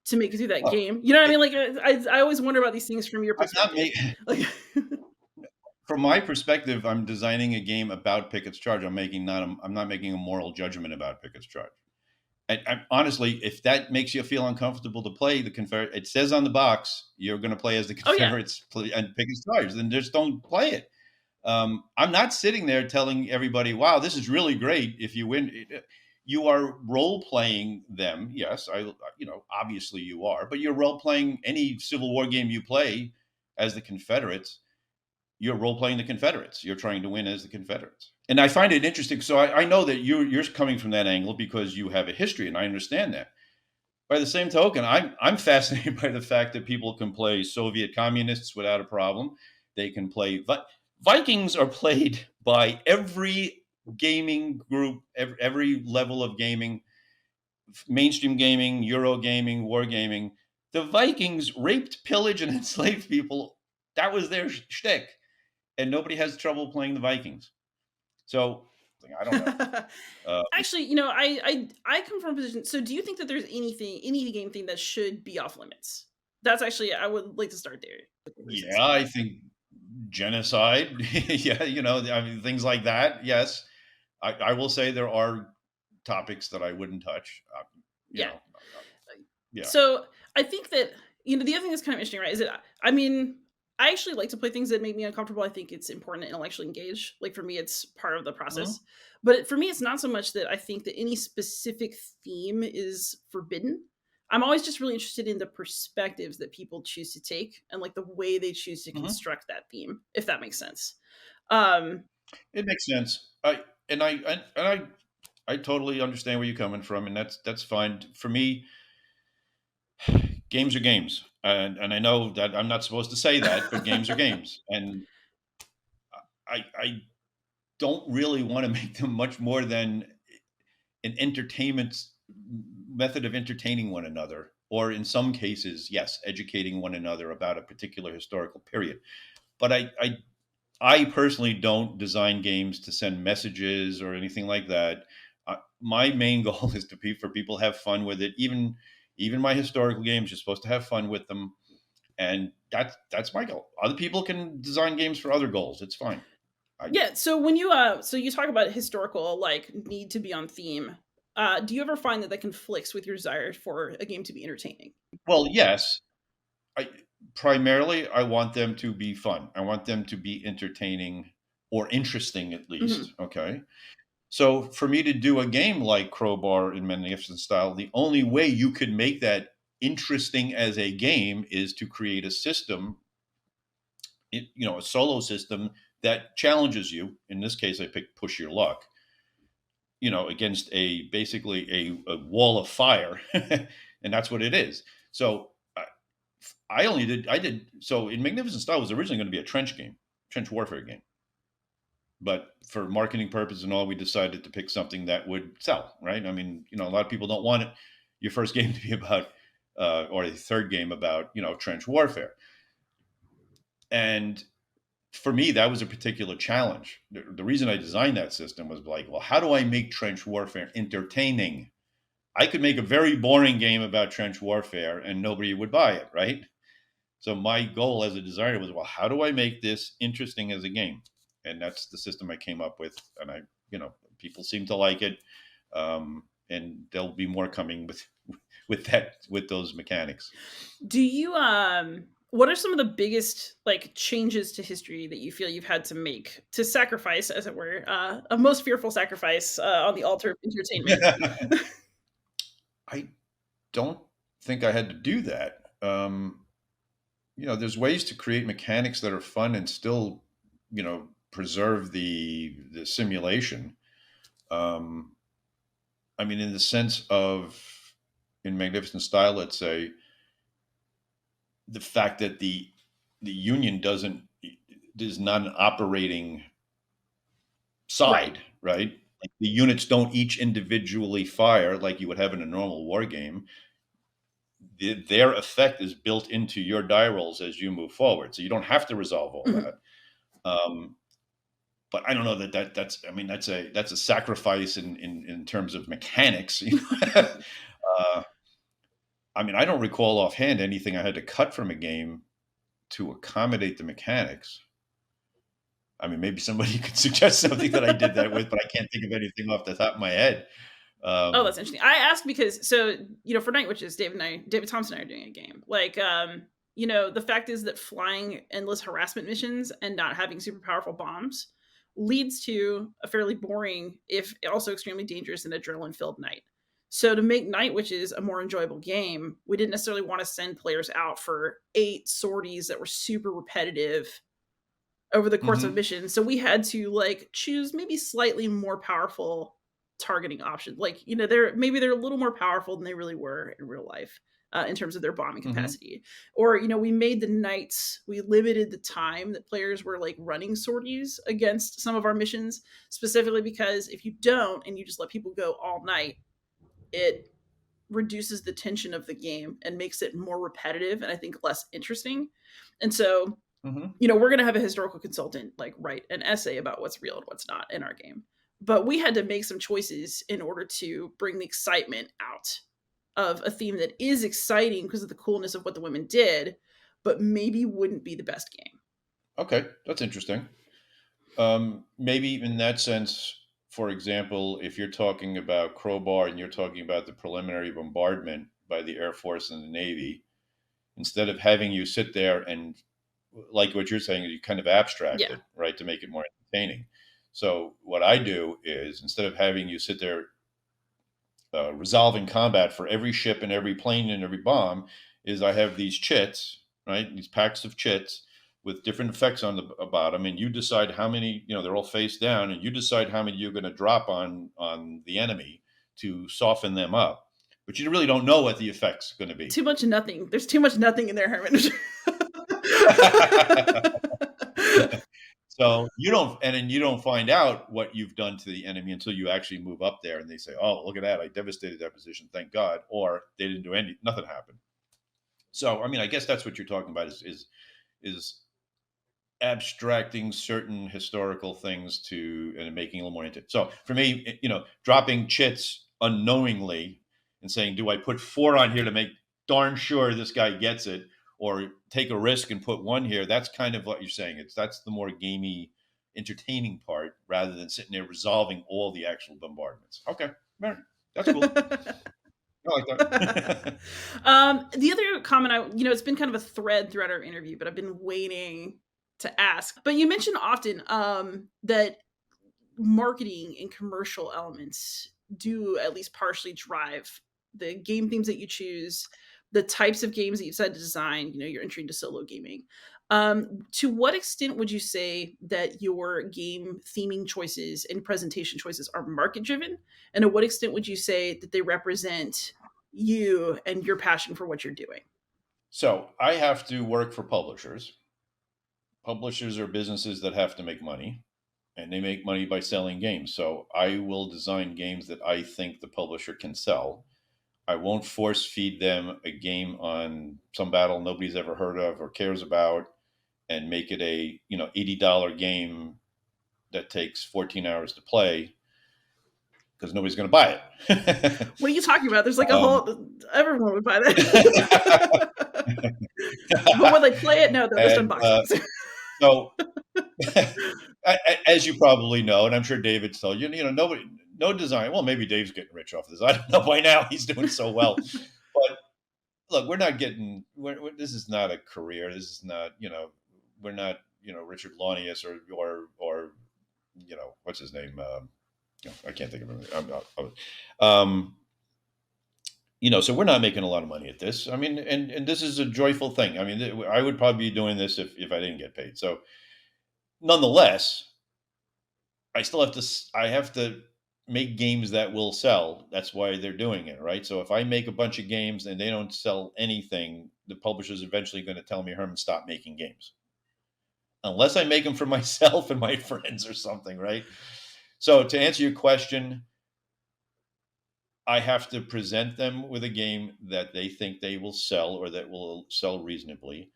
to make it through that Oh, game? You know what I it, mean? Like, I always wonder about these things from your I'm not perspective. making. Like, From my perspective, I'm designing a game about Pickett's Charge. I'm not making a moral judgment about Pickett's Charge. And honestly, if that makes you feel uncomfortable to play the Confederate, it says on the box you're going to play as the oh yeah, Confederates and Pickett's Charge. Then just don't play it. I'm not sitting there telling everybody, "Wow, this is really great." If you win, you are role playing them. Yes, obviously you are, but you're role playing any Civil War game you play as the Confederates. You're role playing the Confederates. You're trying to win as the Confederates. And I find it interesting. So I know that you're coming from that angle because you have a history, and I understand that. By the same token, I'm fascinated by the fact that people can play Soviet communists without a problem. They can play Vikings are played by every gaming group, every level of gaming, mainstream gaming, Euro gaming, war gaming. The Vikings raped, pillaged, and enslaved people. That was their shtick, and nobody has trouble playing the Vikings. So I don't know. Uh, actually, I come from a position. So, do you think that there's any game thing that should be off limits? That's actually I would like to start there with the conversations. yeah, I think genocide. Yeah, I mean things like that. Yes, I will say there are topics that I wouldn't touch. You Yeah. know, yeah. So I think that the other thing that's kind of interesting, right? Is that I mean, I actually like to play things that make me uncomfortable. I think it's important to intellectually engage. Like for me, it's part of the process. Mhm. But for me, it's not so much that I think that any specific theme is forbidden. I'm always just really interested in the perspectives that people choose to take and like the way they choose to Mhm. construct that theme, if that makes sense. Um, It makes sense. I totally understand where you're coming from, and that's fine for me. Games are games, and I know that I'm not supposed to say that, but games are games, and I don't really want to make them much more than an entertainment method of entertaining one another, or in some cases, yes, educating one another about a particular historical period. But I personally don't design games to send messages or anything like that. My main goal is for people to have fun with it. Even my historical games, you're supposed to have fun with them, and that's my goal. Other people can design games for other goals. It's fine. I yeah. So when so you talk about historical like need to be on theme. Do you ever find that that conflicts with your desire for a game to be entertaining? Well, yes. I primarily I want them to be fun. I want them to be entertaining or interesting at least. Mhm. Okay. So for me to do a game like Crowbar in Magnificent Style, the only way you could make that interesting as a game is to create a system, a solo system that challenges you. In this case, I picked Push Your Luck, against a basically a wall of fire, and that's what it is. So I did so in Magnificent Style was originally going to be a trench warfare game, but for marketing purposes and all, we decided to pick something that would sell. Right? I mean, a lot of people don't want your first game to be about, or the third game about trench warfare, and for me that was a particular challenge. The reason I designed that system was like, well, how do I make trench warfare entertaining? I could make a very boring game about trench warfare and nobody would buy it, right? So my goal as a designer was, well, how do I make this interesting as a game? And that's the system I came up with. And people seem to like it. And there'll be more coming with those mechanics. Do you what are some of the biggest like changes to history that you feel you've had to make to sacrifice, as it were, a most fearful sacrifice on the altar of entertainment? I don't think I had to do that. There's ways to create mechanics that are fun and still, preserve the simulation. Um, I mean, in the sense of in Magnificent Style, let's say, the fact that the Union is not an operating Right. side, right? Like the units don't each individually fire like you would have in a normal war game. Their effect is built into your die rolls as you move forward, so you don't have to resolve all Mhm. that. Um, but I don't know that's I mean that's a sacrifice in terms of mechanics. uh, I mean, I don't recall offhand anything I had to cut from a game to accommodate the mechanics. I mean, maybe somebody could suggest something that I did that with, but I can't think of anything off the top of my head. Oh, Um, that's interesting. I asked because so for Night Witches, David Thompson and I are doing a game. Like, the fact is that flying endless harassment missions and not having super powerful bombs leads to a fairly boring, if also extremely dangerous and adrenaline filled night. So to make Night Witches a more enjoyable game, we didn't necessarily want to send players out for 8 sorties that were super repetitive over the course of mhm, missions. So we had to like choose maybe slightly more powerful targeting options. Like, they're a little more powerful than they really were in real life. In terms of their bombing mhm, capacity, or we made the knights. We limited the time that players were like running sorties against some of our missions, specifically because if you don't and you just let people go all night, it reduces the tension of the game and makes it more repetitive and I think less interesting. And so mhm, we're going to have a historical consultant like write an essay about what's real and what's not in our game. But we had to make some choices in order to bring the excitement out of a theme that is exciting because of the coolness of what the women did, but maybe wouldn't be the best game. okay, that's interesting. Maybe in that sense, for example, if you're talking about Crowbar and you're talking about the preliminary bombardment by the Air Force and the Navy, instead of having you sit there and, like what you're saying, you kind of abstract Yeah. it, right, to make it more entertaining. So what I do is instead of having you sit there resolving combat for every ship and every plane and every bomb, is I have these chits, right, these packs of chits with different effects on the bottom, and you decide how many. They're all face down, and you decide how many you're going to drop on the enemy to soften them up. But you really don't know what the effect's going to be. Too much nothing. There's too much nothing in there, Herman. So you don't, and then you don't find out what you've done to the enemy until you actually move up there, and they say, "Oh, look at that! I devastated that position. Thank God!" Or they didn't do nothing happened. So, I mean, I guess that's what you're talking about is abstracting certain historical things to and making it a little more into. So, for me, dropping chits unknowingly and saying, "Do I put 4 on here to make darn sure this guy gets it, or take a risk and put 1 here?" That's kind of what you're saying. That's the more gamey, entertaining part rather than sitting there resolving all the actual bombardments. Okay, that's cool. I like that. The other comment it's been kind of a thread throughout our interview, but I've been waiting to ask. But you mentioned often that marketing and commercial elements do at least partially drive the game themes that you choose, the types of games that you decide to design, your entry into solo gaming. To what extent would you say that your game theming choices and presentation choices are market driven? And to what extent would you say that they represent you and your passion for what you're doing? So I have to work for publishers. Publishers are businesses that have to make money, and they make money by selling games. So I will design games that I think the publisher can sell. I won't force feed them a game on some battle nobody's ever heard of or cares about and make it a $80 game that takes 14 hours to play because nobody's going to buy it. What are you talking about? There's like a um, whole everyone would buy that. But when they play it, no, they'll just and unbox things. so as you probably know, and I'm sure David's told nobody, no design. Well, maybe Dave's getting rich off this. I don't know. By now, he's doing so well. But look, we're not getting. This is not a career. This is not. We're not. Richard Launius or what's his name. I can't think of him. Um, so we're not making a lot of money at this. I mean, and this is a joyful thing. I mean, I would probably be doing this if I didn't get paid. So, nonetheless, I have to make games that will sell. That's why they're doing it, right? So if I make a bunch of games and they don't sell anything, the publisher's eventually going to tell me, Herman, stop making games. Unless I make them for myself and my friends or something, right? So to answer your question, I have to present them with a game that they think they will sell or that will sell reasonably.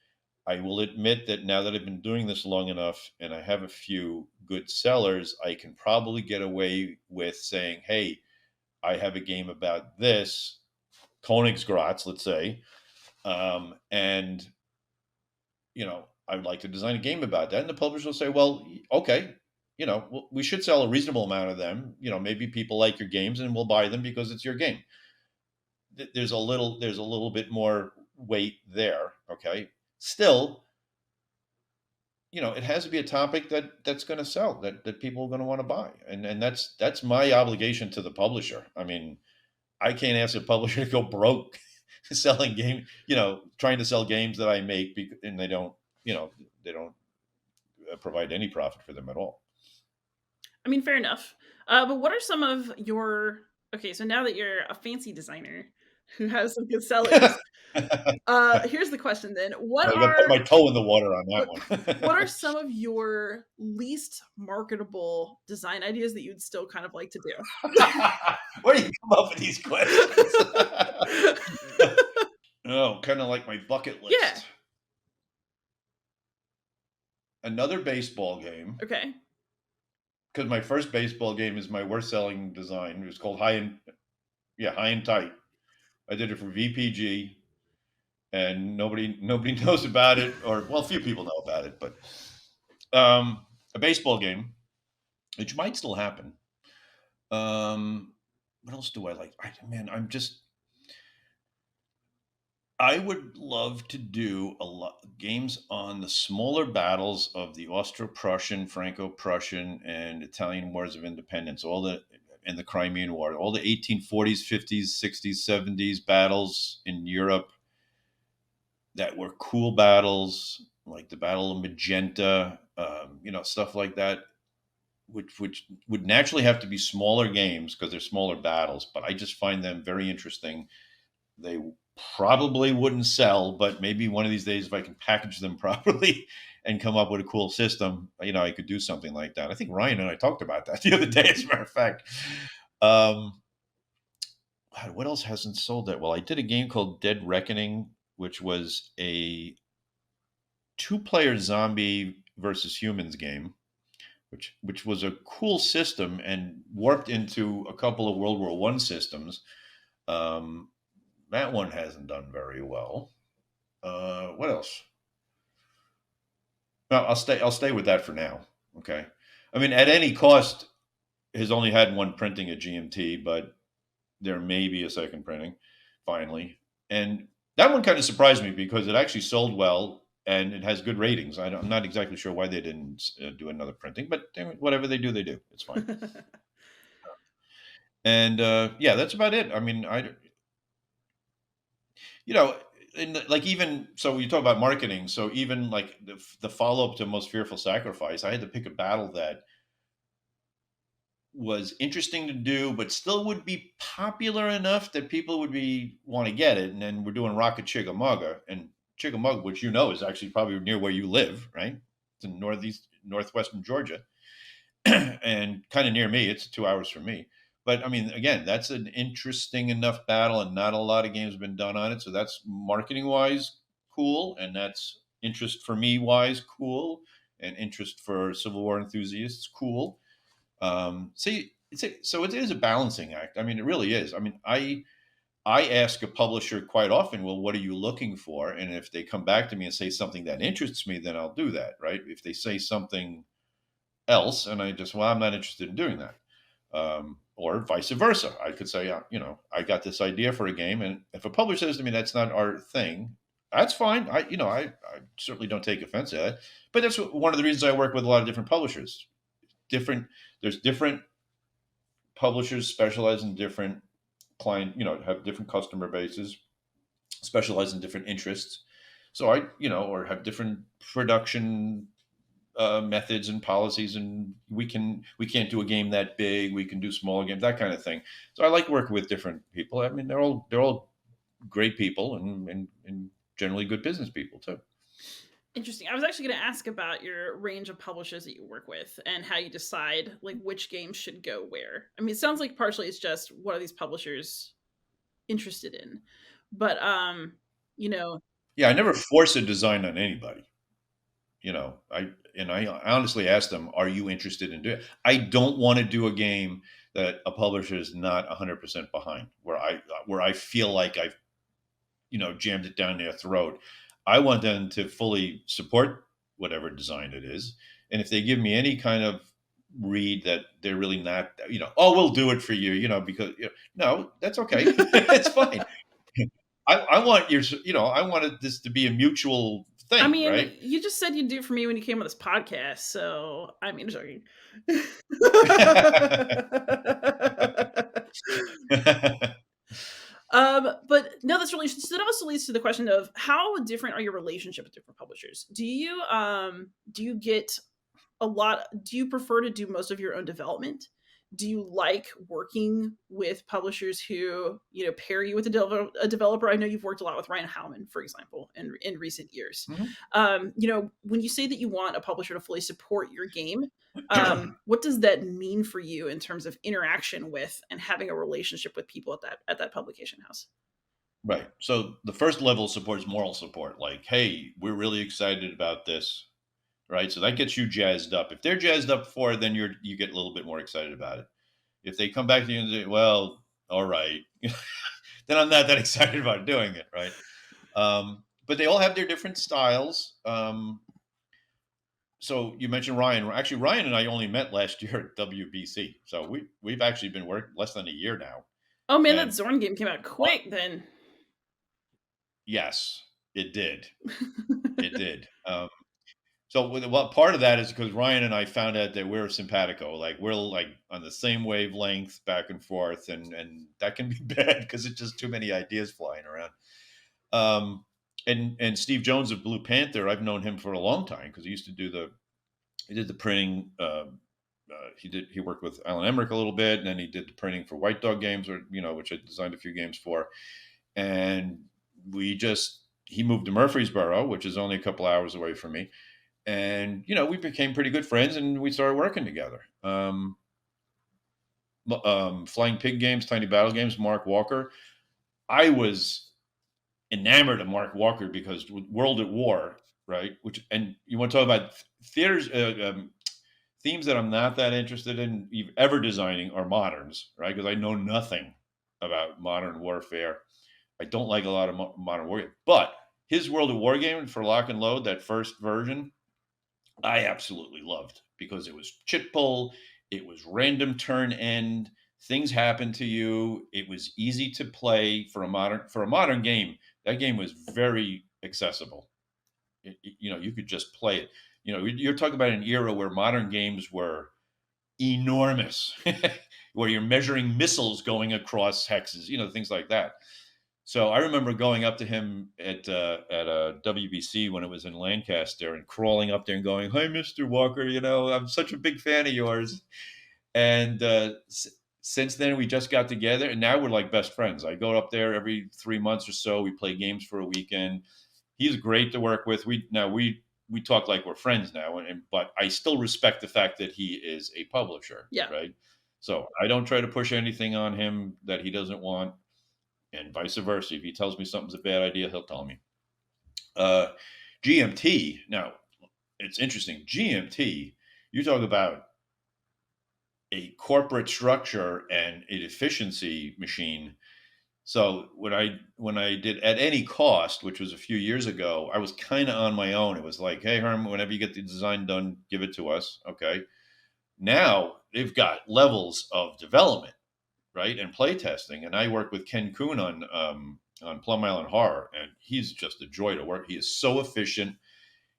I will admit that now that I've been doing this long enough and I have a few good sellers, I can probably get away with saying, hey, I have a game about this, Königsgratz, let's say, and I would like to design a game about that. And the publisher will say, well, okay, we should sell a reasonable amount of them. Maybe people like your games and we'll buy them because it's your game. There's a little bit more weight there. Okay. Still, it has to be a topic that's going to sell, that people are going to want to buy. And that's my obligation to the publisher. I mean, I can't ask a publisher to go broke selling game, trying to sell games that I make, and they don't provide any profit for them at all. I mean, fair enough. But what are some of your okay? So now that you're a fancy designer who has some good sellers, here's the question then: I'm gonna put my toe in the water on that one. what are some of your least marketable design ideas that you'd still kind of like to do? Where do you come up with these questions? Oh, kind of like my bucket list. Yeah. Another baseball game. Okay. Because my first baseball game is my worst selling design. It was called High and Tight. I did it for VPG, and nobody knows about it, or well, a few people know about it, but a baseball game, which might still happen. What else do I like? I would love to do a lot games on the smaller battles of the Austro-Prussian, Franco-Prussian, and Italian wars of independence, and the Crimean War, all the 1840s, 50s, 60s, 70s battles in Europe that were cool battles, like the Battle of Magenta, stuff like that, which would naturally have to be smaller games because they're smaller battles, but I just find them very interesting. They probably wouldn't sell, but maybe one of these days, if I can package them properly and come up with a cool system, I could do something like that. I think Ryan and I talked about that the other day, as a matter of fact. What else hasn't sold that well? I did a game called Dead Reckoning, which was a 2-player zombie versus humans game, which was a cool system and warped into a couple of World War I systems. That one hasn't done very well. What else? No, I'll stay with that for now. Okay. I mean, At Any Cost has only had one printing at GMT, but there may be a second printing finally. And that one kind of surprised me because it actually sold well and it has good ratings. I'm not exactly sure why they didn't do another printing, but whatever they do, they do. It's fine. And that's about it. I mean, even so, you talk about marketing. So even like the follow up to Most Fearful Sacrifice, I had to pick a battle that was interesting to do, but still would be popular enough that people would want to get it. And then we're doing Rocket Chickamauga, and Chickamauga, which is actually probably near where you live, right? It's in northwestern Georgia, and kind of near me. It's 2 hours from me. But I mean, again, that's an interesting enough battle, and not a lot of games have been done on it. So that's marketing wise cool, and that's interest for me wise cool, and interest for Civil War enthusiasts cool. So it is a balancing act. I mean, it really is. I mean, I ask a publisher quite often, well, what are you looking for? And if they come back to me and say something that interests me, then I'll do that, right? If they say something else, and I'm not interested in doing that. or vice versa. I could say, I got this idea for a game, and if a publisher says to me that's not our thing, that's fine. I certainly don't take offense at it. But that's one of the reasons I work with a lot of different publishers. There's different publishers specialize in different client, have different customer bases, specialize in different interests. So or have different production methods and policies, and we can't do a game that big. We can do smaller games, that kind of thing. So I like working with different people. I mean, they're all great people and generally good business people too. Interesting. I was actually going to ask about your range of publishers that you work with and how you decide like which games should go where. I mean, it sounds like partially it's just what are these publishers interested in, but you know, Yeah, I never force a design on anybody. I honestly asked them, "Are you interested in doing it?" I don't want to do a game that a publisher is not 100% behind, where I feel like I've jammed it down their throat. I want them to fully support whatever design it is, and if they give me any kind of read that they're really not, oh, we'll do it for you, because no, that's okay, it's fine. I want I wanted this to be a mutual I thing, mean, right? you just said you'd do it for me when you came on this podcast, so I mean, sorry. But no, that's really so that also leads to the question of how different are your relationship with different publishers? Do you get a lot do you prefer to do most of your own development? Do you like working with publishers who, pair you with a developer? I know you've worked a lot with Ryan Howman, for example, in recent years. Mhm. When you say that you want a publisher to fully support your game, what does that mean for you in terms of interaction with and having a relationship with people at that publication house? Right. So the first level of support is moral support. Like, hey, we're really excited about this, right? So that gets you jazzed up. If they're jazzed up for it, then you get a little bit more excited about it. If they come back to you and say, "Well, all right," then I'm not that excited about doing it, right? But they all have their different styles. So you mentioned Ryan. Actually, Ryan and I only met last year at WBC. So we've actually been working less than a year now. Oh man, that And Zorn game came out quick then. yes, it did. It did. So what part of that is because Ryan and I found out that we're simpatico, like we're like on the same wavelength back and forth, and that can be bad because it's just too many ideas flying around. Um, and Steve Jones of Blue Panther, I've known him for a long time because he did the printing. He worked with Alan Emmerich a little bit, and then he did the printing for White Dog Games, which I designed a few games for. And he moved to Murfreesboro, which is only a couple hours away from me, and we became pretty good friends, and we started working together. Flying Pig Games, Tiny Battle Games, Mark Walker. I was enamored of Mark Walker because World at War, right? And you want to talk about theaters, themes that I'm not that interested in ever designing are moderns, right? Because I know nothing about modern warfare. I don't like a lot of modern warfare, but his World at War game for Lock and Load, that first version, I absolutely loved because it was chit pull, it was random turn end, things happened to you. It was easy to play for a modern game. That game was very accessible. You could just play it. You're talking about an era where modern games were enormous, where you're measuring missiles going across hexes, things like that. So I remember going up to him at a WBC when it was in Lancaster and crawling up there and going, "Hi, Mr. Walker, I'm such a big fan of yours." And since then, we just got together, and now we're like best friends. I go up there every 3 months or so. We play games for a weekend. He's great to work with. We talk like we're friends now, but I still respect the fact that he is a publisher, Yeah. right? So I don't try to push anything on him that he doesn't want, and vice versa. If he tells me something's a bad idea, he'll tell me. Uh, GMT. Now, it's interesting. GMT. You talk about a corporate structure and an efficiency machine. So when I did At Any Cost, which was a few years ago, I was kind of on my own. It was like, "Hey, Herm, whenever you get the design done, give it to us." Okay. Now they've got levels of development. right, and play testing. And I work with Ken Kuhn on Plum Island Horror, and he's just a joy to work. He is so efficient.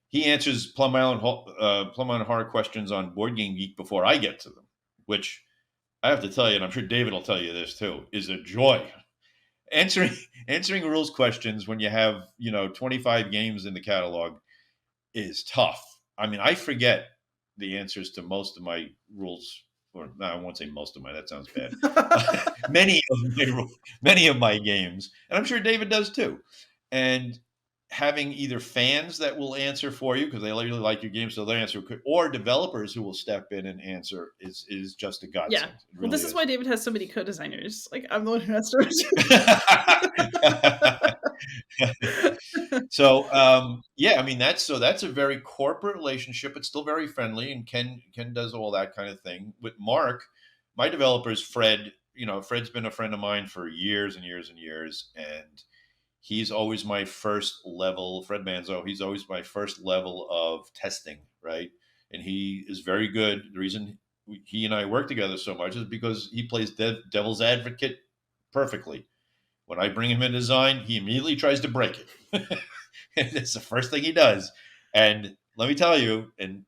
He answers Plum Island Horror questions on Board Game Geek before I get to them, which I have to tell you, and I'm sure David will tell you this too, is a joy. Answering answering rules questions when you have 25 games in the catalog is tough. I mean, I forget the answers to most of my rules, or no, I won't say most of my. That sounds bad. Many of my games, and I'm sure David does too. And having either fans that will answer for you because they really like your game, so they answer, or developers who will step in and answer is just a godsend. Yeah. It Well, really this is why David has so many co-designers. Like, I'm the one who has to. So yeah, I mean that's a very corporate relationship. It's still very friendly, and Ken does all that kind of thing. With Mark, my developers, Fred, Fred's been a friend of mine for years and years and years, and he's always my first level. Fred Manzo, he's always my first level of testing, right? And he is very good. The reason he and I work together so much is because he plays devil's advocate perfectly. When I bring him a design, he immediately tries to break it. It's the first thing he does. And let me tell you, and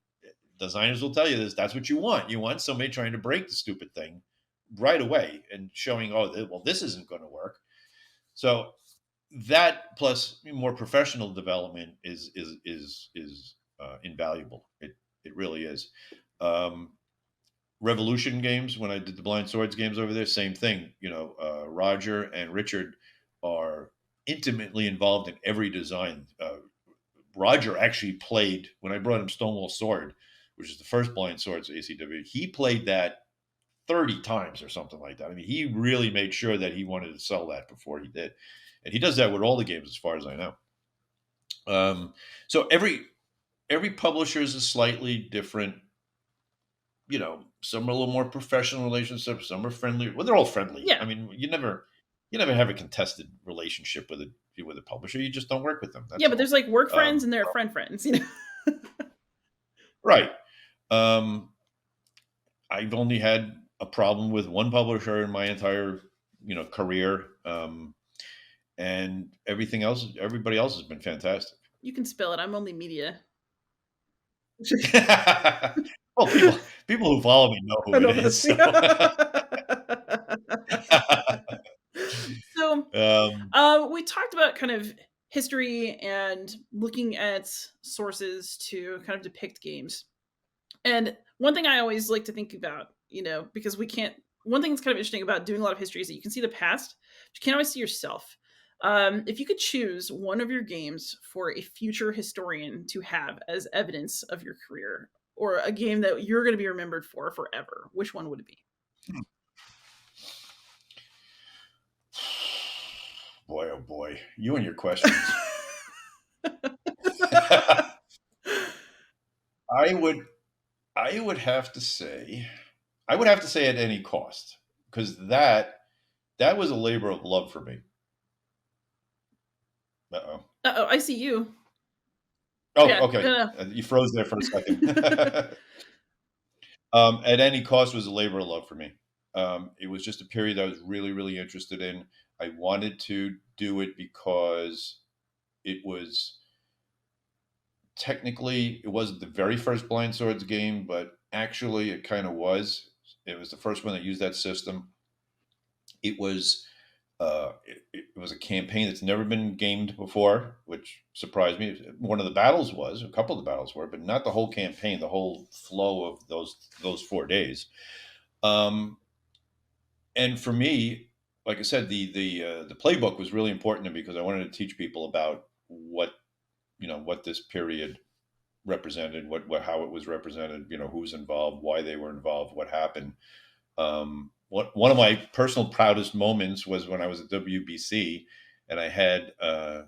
designers will tell you this, that's what you want. You want somebody trying to break the stupid thing right away and showing, oh, well, this isn't going to work. So that plus more professional development is invaluable. It really is. Revolution games, when I did the Blind Swords games over there, same thing. Roger and Richard are intimately involved in every design. Roger actually played, when I brought him Stonewall Sword, which is the first Blind Swords ACW, he played that 30 times or something like that. I mean, he really made sure that he wanted to sell that before he did. And he does that with all the games as far as I know. So every publisher is a slightly different. Some are a little more professional relationships, some are friendly. Well, they're all friendly. Yeah. I mean, you never have a contested relationship with a publisher. You just don't work with them. That's but there's like work friends and there are friends, Right. I've only had a problem with one publisher in my entire, career. And everybody else has been fantastic. You can spill it. I'm only media. Well, people who follow me know who it is. So, we talked about kind of history and looking at sources to kind of depict games. And one thing I always like to think about, because one thing that's kind of interesting about doing a lot of history is that you can see the past, but you can't always see yourself. If you could choose one of your games for a future historian to have as evidence of your career, or a game that you're going to be remembered for forever, which one would it be? Boy, oh boy, you and your questions. I would have to say At Any Cost, because that was a labor of love for me. Uh-oh, I see you. Oh, yeah, okay. No. You froze there for a second. At Any Cost was a labor of love for me. It was just a period I was really, really interested in. I wanted to do it because it was technically, it wasn't the very first Blind Swords game, but actually it kind of was. It was the first one that used that system. It was it was a campaign that's never been gamed before, which surprised me. One of the battles was, a couple of the battles were, but not the whole campaign, the whole flow of those 4 days. And for me, like I said, the playbook was really important to me because I wanted to teach people about what this period represented, how it was represented, who's involved, why they were involved, what happened. One of my personal proudest moments was when I was at WBC and I had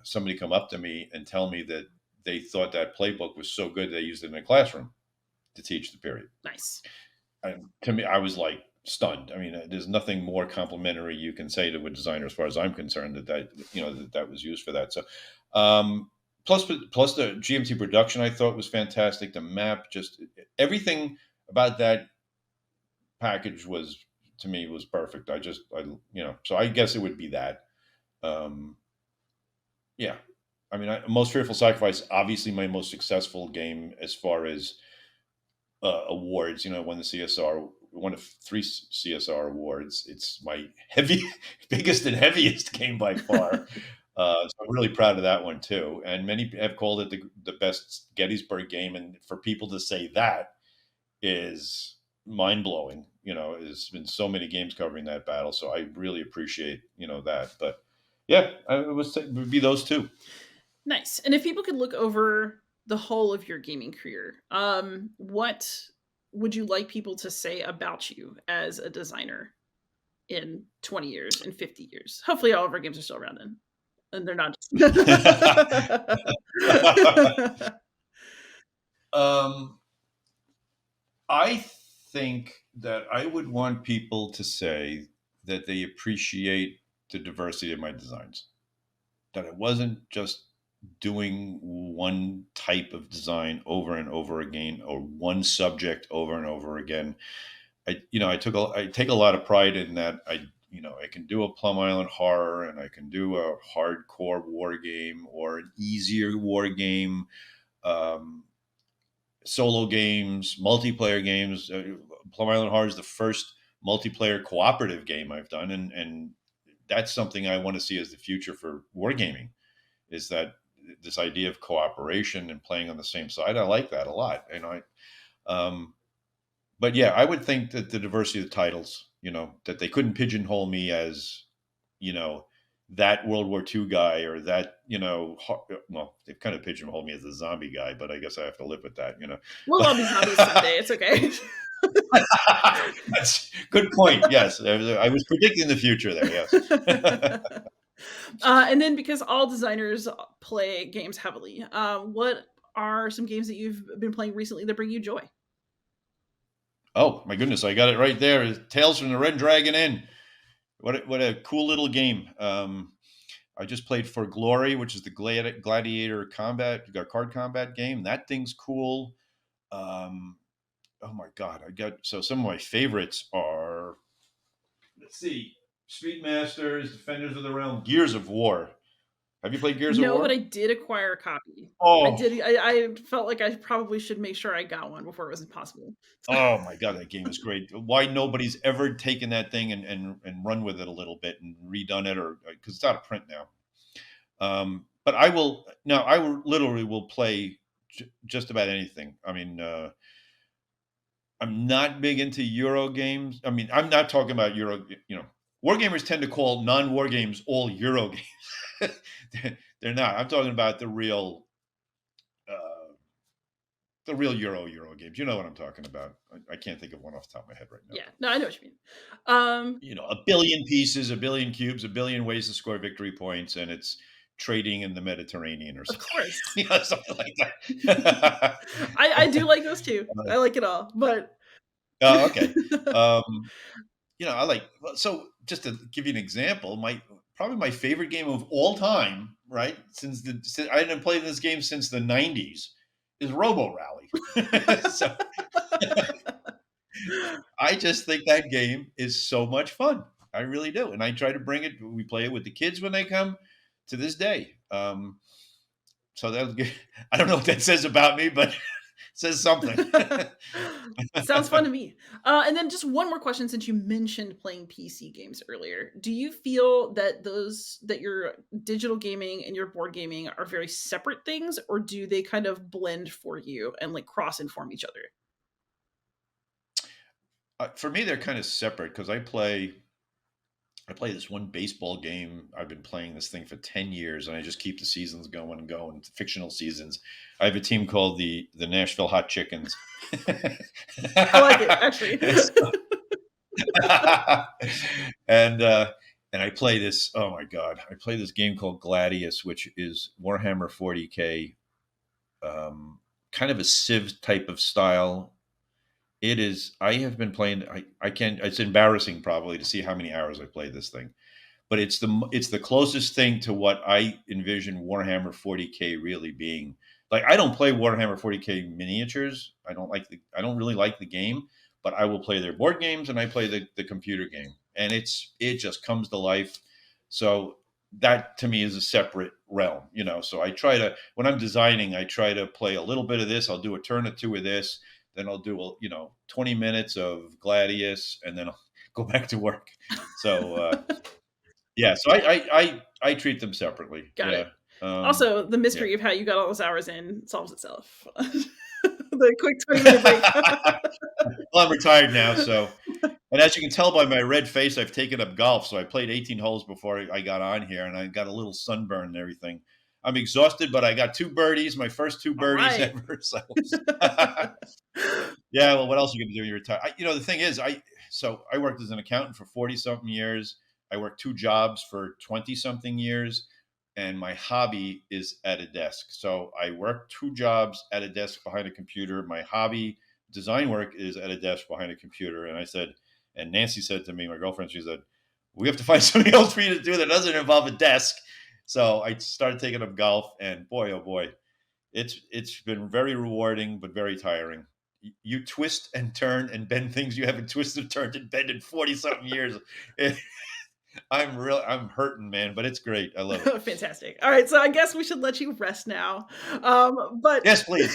somebody come up to me and tell me that they thought that playbook was so good they used it in a classroom to teach the period. Nice. And to me, I was like stunned. I mean, there's nothing more complimentary you can say to a designer, as far as I'm concerned, that was used for that. So, plus the GMT production, I thought was fantastic. The map, just everything about that package was to me was perfect. So I guess it would be that. Um, yeah, I mean, Most Fearful Sacrifice, obviously my most successful game as far as awards. Won the CSR, one of 3 CSR awards. It's my biggest and heaviest game by far. So I'm really proud of that one too. And many have called it the best Gettysburg game, and for people to say that is mind blowing. There's been so many games covering that battle, so I really appreciate that. But yeah, I would say it would be those two. Nice. And if people could look over the whole of your gaming career, what would you like people to say about you as a designer in 20 years, in 50 years? Hopefully all of our games are still around then. And they're not just um, I think that I would want people to say that they appreciate the diversity of my designs. That it wasn't just doing one type of design over and over again, or one subject over and over again. I take a lot of pride in that. I can do a Plum Island horror, and I can do a hardcore war game or an easier war game. Um, Solo games, multiplayer games. Plum Island Horror is the first multiplayer cooperative game I've done, and that's something I want to see as the future for wargaming. Is that this idea of cooperation and playing on the same side? I like that a lot, um, but yeah, I would think that the diversity of the titles, that they couldn't pigeonhole me as, you know, that World War II guy, or that, well, they've kind of pigeonholed me as a zombie guy, but I guess I have to live with that. we'll all be zombies someday. It's okay. That's good point. Yes, I was predicting the future there. Yes. And then because all designers play games heavily, what are some games that you've been playing recently that bring you joy? Oh my goodness, I got it right there. Tales from the Red Dragon Inn. What a cool little game. I just played For Glory, which is the gladiator combat, card combat game. That thing's cool. Um, oh my god, some of my favorites are, let's see, Street Masters, Defenders of the Realm, Gears of War. Have you played Gears of No, but War? I did acquire a copy. I Oh, did. I felt like I probably should make sure I got one before it was impossible. oh my god, that game is great. Why nobody's ever taken that thing and run with it a little bit and redone it, or because it's out of print now. But I will literally will play just about anything. I mean, I'm not big into Euro games. I mean, I'm not talking about Euro. Wargamers tend to call non-war games all Euro games. They're not. I'm talking about uh, the real Euro games. You know what I'm talking about. I can't think of one off the top of my head right now. Yeah, no, I know what you mean. A billion pieces, a billion cubes, a billion ways to score victory points, and it's trading in the Mediterranean or Of something, course, something like that. I do like those too. I like it all, but Oh, okay. Um, I like, so just to give you an example, probably my favorite game of all time, right? Since I didn't play this game since the '90s, is Robo Rally. So I just think that game is so much fun. I really do, and I try to bring it. We play it with the kids when they come to this day. So I don't know what that says about me, but it says something. sounds fun to me. And then just one more question, since you mentioned playing PC games earlier. Do you feel that your digital gaming and your board gaming are very separate things, or do they kind of blend for you and like cross inform each other? For me, they're kind of separate because I play this one baseball game. I've been playing this thing for 10 years, and I just keep the seasons going and going, fictional seasons. I have a team called the Nashville Hot Chickens. I like it, actually. and I play this. Oh my god! I play this game called Gladius, which is Warhammer 40K, kind of a Civ type of style. It is. I have been playing. I can't. It's embarrassing probably to see how many hours I played this thing, but it's the closest thing to what I envision Warhammer 40K really being. Like, I don't play Warhammer 40K miniatures. I don't really like the game, but I will play their board games and I play the computer game, and it just comes to life. So that to me is a separate realm, you know. So I try to, when I'm designing, I try to play a little bit of this. I'll do a turn or two of this, then I'll do 20 minutes of Gladius, and then I'll go back to work. So yeah, so I treat them separately. Got Yeah. it. Also, the Yeah. mystery of how you got all those hours in solves itself. The quick 20-minute break. Well, I'm retired now, so, and as you can tell by my red face, I've taken up golf. So I played 18 holes before I got on here, and I got a little sunburn and everything. I'm exhausted, but I got two birdies, my first two All birdies right. ever. So yeah, well, what else are you going to do when you retire? The thing is, I worked as an accountant for 40 something years. I worked two jobs for 20 something years, and my hobby is at a desk. So I work two jobs at a desk behind a computer. My hobby, design work, is at a desk behind a computer. And Nancy said to me, my girlfriend, she said, we have to find something else for you to do that doesn't involve a desk. So I started taking up golf, and boy, oh boy, it's been very rewarding, but very tiring. You twist and turn and bend things you haven't twisted, turned, and bent in 40 something years. I'm hurting, man, but it's great. I love it. Fantastic. All right, so I guess we should let you rest now. But Yes, please.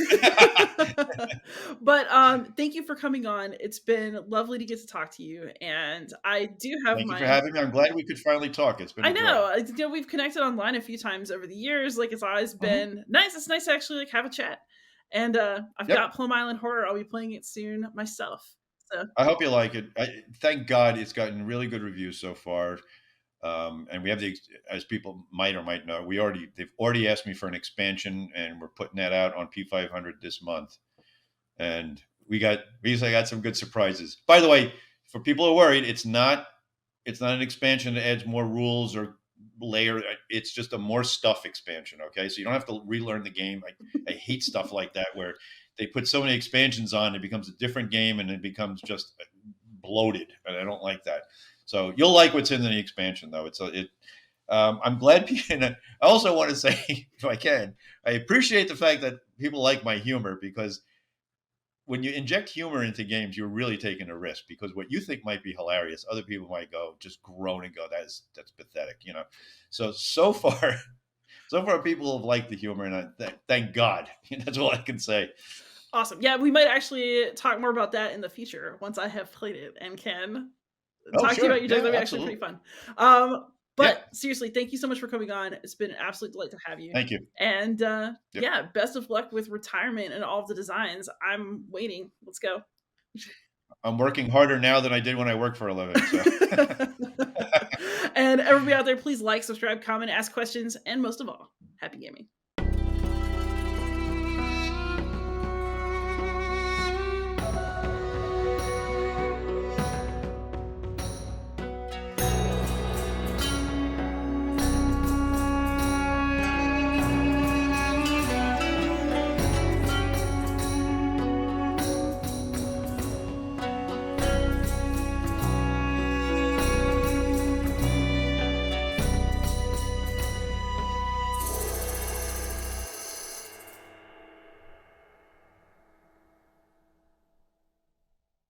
but thank you for coming on. It's been lovely to get to talk to you, and I do have Thank you for my. having me. I'm glad we could finally talk. It's been I a joy. know. We've connected online a few times over the years. Like, it's always Mhm. been nice. It's nice to actually have a chat. And I've Yep. got Plum Island Horror. I'll be playing it soon myself. So I hope you like it. Thank God it's gotten really good reviews so far. And we have as people might or might know, they've already asked me for an expansion, and we're putting that out on P500 this month. And we got some good surprises. By the way, for people who are worried, it's not an expansion that adds more rules or layer. It's just a more stuff expansion. Okay, so you don't have to relearn the game. I hate stuff like that where they put so many expansions on, it becomes a different game and it becomes just bloated, and I don't like that. So you'll like what's in the expansion, though. I'm glad. And I also want to say, if I can, I appreciate the fact that people like my humor, because when you inject humor into games, you're really taking a risk, because what you think might be hilarious, other people might just groan and go, that's pathetic, you know. So far, so far, people have liked the humor, and thank God. That's all I can say. awesome. Yeah, we might actually talk more about that in the future once I have played it and can Oh, talk to you about sure, your decks. yeah, That'd be actually pretty absolutely, fun. yeah. But seriously, thank you so much for coming on. It's been an absolute delight to have you. Thank you. And Yep. yeah, best of luck with retirement and all of the designs. I'm waiting. Let's go. I'm working harder now than I did when I worked for a living. So, And everybody out there, please like, subscribe, comment, ask questions, and most of all, happy gaming.